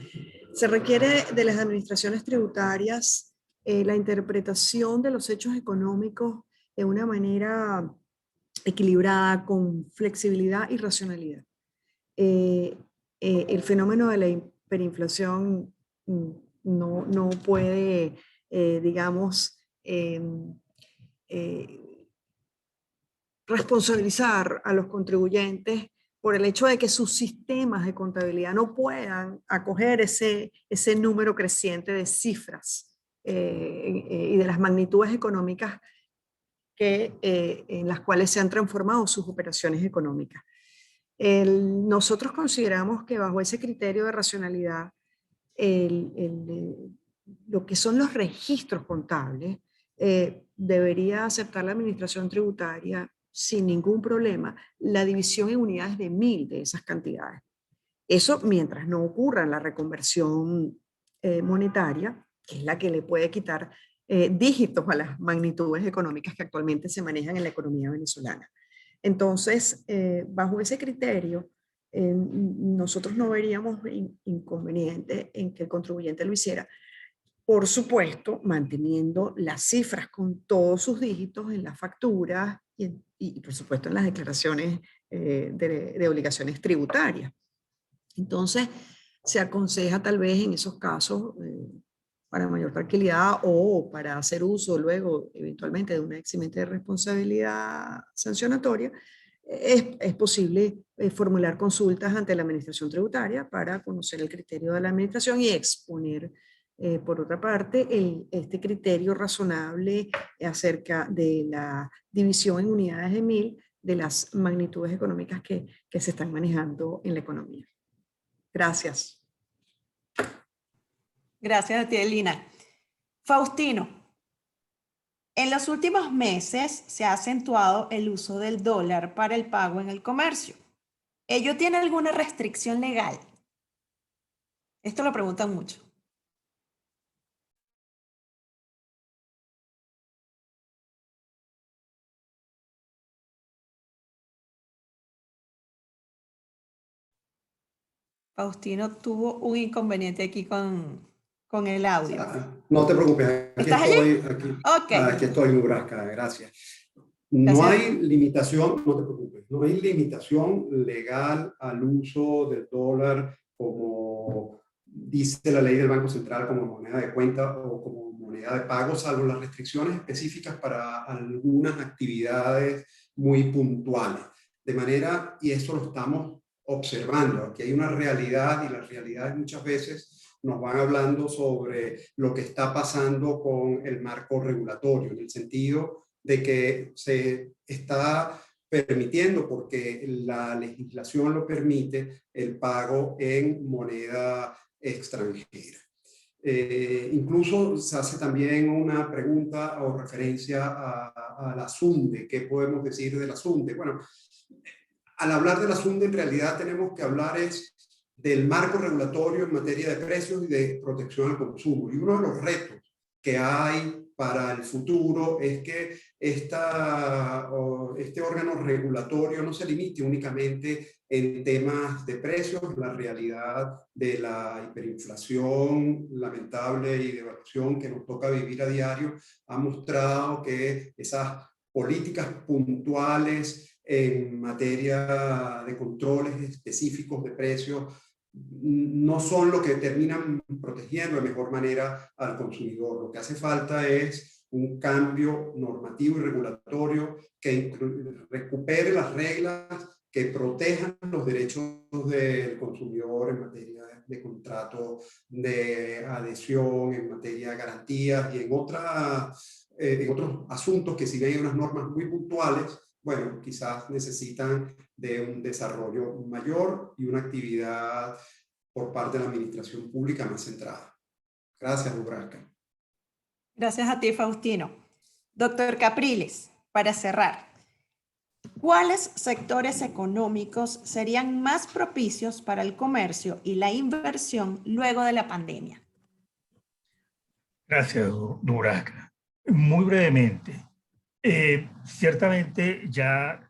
Se requiere de las administraciones tributarias la interpretación de los hechos económicos de una manera equilibrada, con flexibilidad y racionalidad. El fenómeno de la hiperinflación no puede, digamos, responsabilizar a los contribuyentes por el hecho de que sus sistemas de contabilidad no puedan acoger ese número creciente de cifras y de las magnitudes económicas en las cuales se han transformado sus operaciones económicas. Nosotros consideramos que bajo ese criterio de racionalidad, lo que son los registros contables debería aceptar la administración tributaria sin ningún problema la división en unidades de 1000 de esas cantidades. Eso mientras no ocurra la reconversión monetaria, que es la que le puede quitar dígitos a las magnitudes económicas que actualmente se manejan en la economía venezolana. Entonces, bajo ese criterio, nosotros no veríamos inconveniente en que el contribuyente lo hiciera, por supuesto, manteniendo las cifras con todos sus dígitos en las facturas y por supuesto en las declaraciones de obligaciones tributarias. Entonces, se aconseja tal vez en esos casos, para mayor tranquilidad o para hacer uso luego eventualmente de una eximente de responsabilidad sancionatoria, es posible formular consultas ante la administración tributaria para conocer el criterio de la administración y exponer, por otra parte, este criterio razonable acerca de la división en unidades de 1000 de las magnitudes económicas que se están manejando en la economía. Gracias. Gracias a ti, Elina. Faustino, en los últimos meses se ha acentuado el uso del dólar para el pago en el comercio. ¿Ello tiene alguna restricción legal? Esto lo preguntan mucho. Faustino tuvo un inconveniente aquí con el audio. No te preocupes, aquí ¿Estás estoy, allí? Okay. aquí estoy, Nebraska, gracias. No hay limitación, no te preocupes, no hay limitación legal al uso del dólar como dice la ley del Banco Central como moneda de cuenta o como moneda de pago, salvo las restricciones específicas para algunas actividades muy puntuales. De manera, y eso lo estamos observando, aquí hay una realidad y las realidades muchas veces nos van hablando sobre lo que está pasando con el marco regulatorio, en el sentido de que se está permitiendo, porque la legislación lo permite, el pago en moneda extranjera. Incluso se hace también una pregunta o referencia a la SUNDE. ¿Qué podemos decir de la SUNDE? Bueno, al hablar de la SUNDE en realidad tenemos que hablar del marco regulatorio en materia de precios y de protección al consumo. Y uno de los retos que hay para el futuro es que este órgano regulatorio no se limite únicamente en temas de precios. La realidad de la hiperinflación lamentable y devaluación que nos toca vivir a diario ha mostrado que esas políticas puntuales en materia de controles específicos de precios no son lo que terminan protegiendo de mejor manera al consumidor. Lo que hace falta es un cambio normativo y regulatorio que recupere las reglas que protejan los derechos del consumidor en materia de contrato, de adhesión, en materia de garantías y en otros asuntos que si bien hay unas normas muy puntuales, bueno, quizás necesitan de un desarrollo mayor y una actividad por parte de la administración pública más centrada. Gracias, Nebraska. Gracias a ti, Faustino. Doctor Capriles, para cerrar, ¿cuáles sectores económicos serían más propicios para el comercio y la inversión luego de la pandemia? Gracias, Nebraska. Muy brevemente. Ciertamente ya,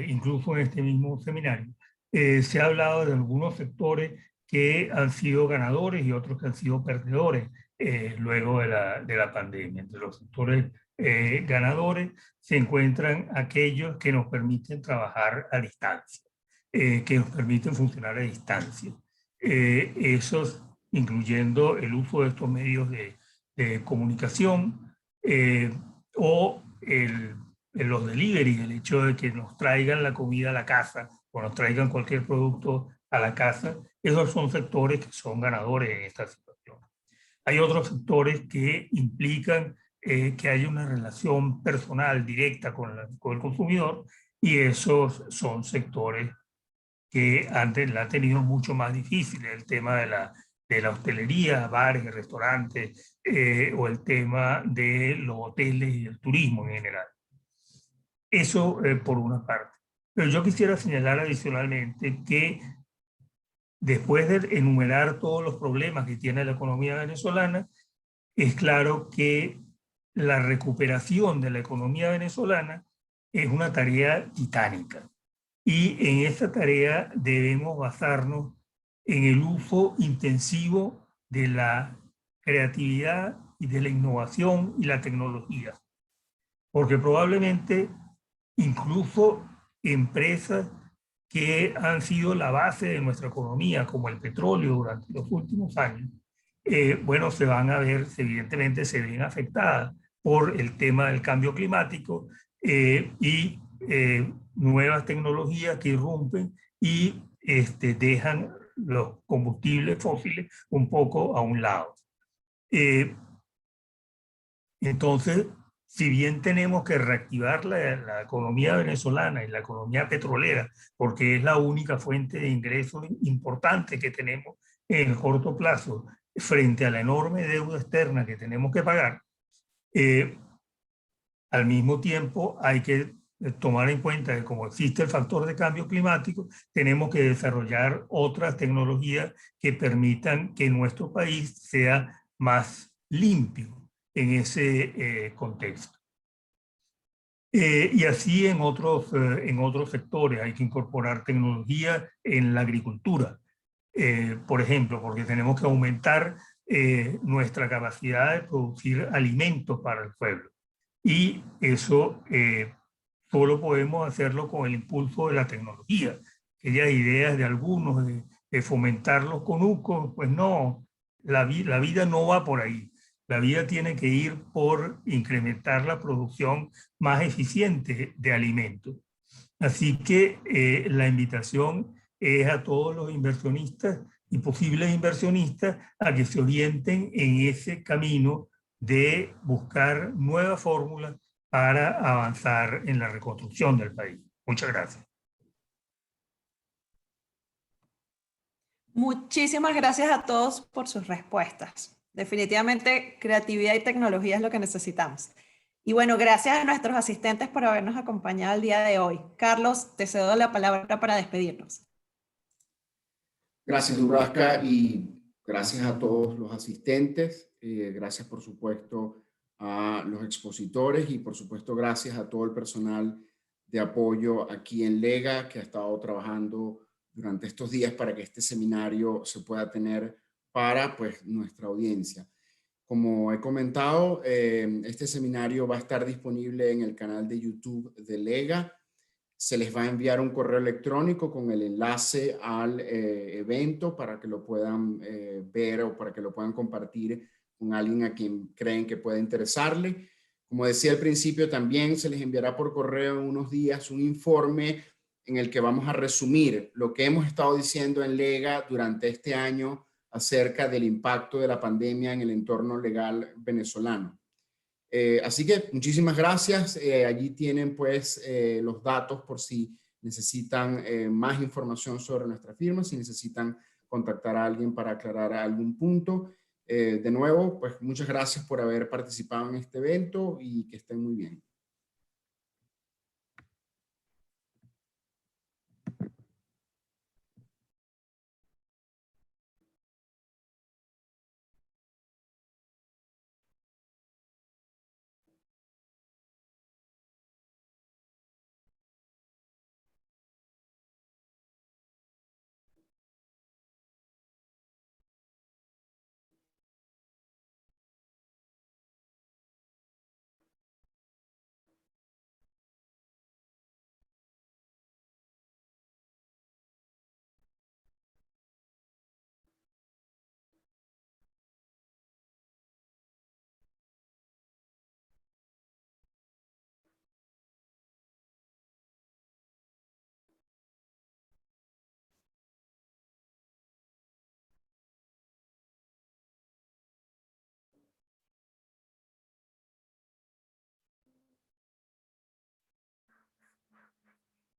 incluso en este mismo seminario, se ha hablado de algunos sectores que han sido ganadores y otros que han sido perdedores luego de la pandemia. Entre los sectores ganadores se encuentran aquellos que nos permiten trabajar a distancia, que nos permiten funcionar a distancia. Esos incluyendo el uso de estos medios de comunicación o los delivery, el hecho de que nos traigan la comida a la casa o nos traigan cualquier producto a la casa. Esos son sectores que son ganadores en esta situación. Hay otros sectores que implican que haya una relación personal directa con el consumidor, y esos son sectores que antes la han tenido mucho más difícil, el tema de la hostelería, bares y restaurantes, o el tema de los hoteles y el turismo en general. Eso por una parte. Pero yo quisiera señalar adicionalmente que después de enumerar todos los problemas que tiene la economía venezolana, es claro que la recuperación de la economía venezolana es una tarea titánica. Y en esta tarea debemos basarnos en el uso intensivo de la creatividad y de la innovación y la tecnología. Porque probablemente incluso empresas que han sido la base de nuestra economía, como el petróleo durante los últimos años, bueno, se van a ver, evidentemente se ven afectadas por el tema del cambio climático y nuevas tecnologías que irrumpen y dejan los combustibles fósiles un poco a un lado. Entonces, si bien tenemos que reactivar la economía venezolana y la economía petrolera, porque es la única fuente de ingresos importante que tenemos en el corto plazo frente a la enorme deuda externa que tenemos que pagar, al mismo tiempo hay que tomar en cuenta que como existe el factor de cambio climático, tenemos que desarrollar otras tecnologías que permitan que nuestro país sea más limpio en ese contexto. Y así en otros sectores hay que incorporar tecnología en la agricultura, por ejemplo, porque tenemos que aumentar nuestra capacidad de producir alimentos para el pueblo. Y eso solo podemos hacerlo con el impulso de la tecnología. Aquellas ideas de algunos de fomentar los conucos, pues no, la vida no va por ahí. La vida tiene que ir por incrementar la producción más eficiente de alimentos. Así que la invitación es a todos los inversionistas y posibles inversionistas a que se orienten en ese camino de buscar nuevas fórmulas para avanzar en la reconstrucción del país. Muchas gracias. Muchísimas gracias a todos por sus respuestas. Definitivamente, creatividad y tecnología es lo que necesitamos. Y bueno, gracias a nuestros asistentes por habernos acompañado el día de hoy. Carlos, te cedo la palabra para despedirnos. Gracias, Duraska, y gracias a todos los asistentes. Gracias, por supuesto, a los expositores y, por supuesto, gracias a todo el personal de apoyo aquí en Lega que ha estado trabajando durante estos días para que este seminario se pueda tener para nuestra audiencia. Como he comentado, este seminario va a estar disponible en el canal de YouTube de Lega. Se les va a enviar un correo electrónico con el enlace al evento para que lo puedan ver o para que lo puedan compartir con alguien a quien creen que pueda interesarle. Como decía al principio, también se les enviará por correo en unos días un informe en el que vamos a resumir lo que hemos estado diciendo en Lega durante este año acerca del impacto de la pandemia en el entorno legal venezolano. Así que muchísimas gracias. Allí tienen los datos por si necesitan más información sobre nuestra firma, si necesitan contactar a alguien para aclarar algún punto. De nuevo, muchas gracias por haber participado en este evento y que estén muy bien.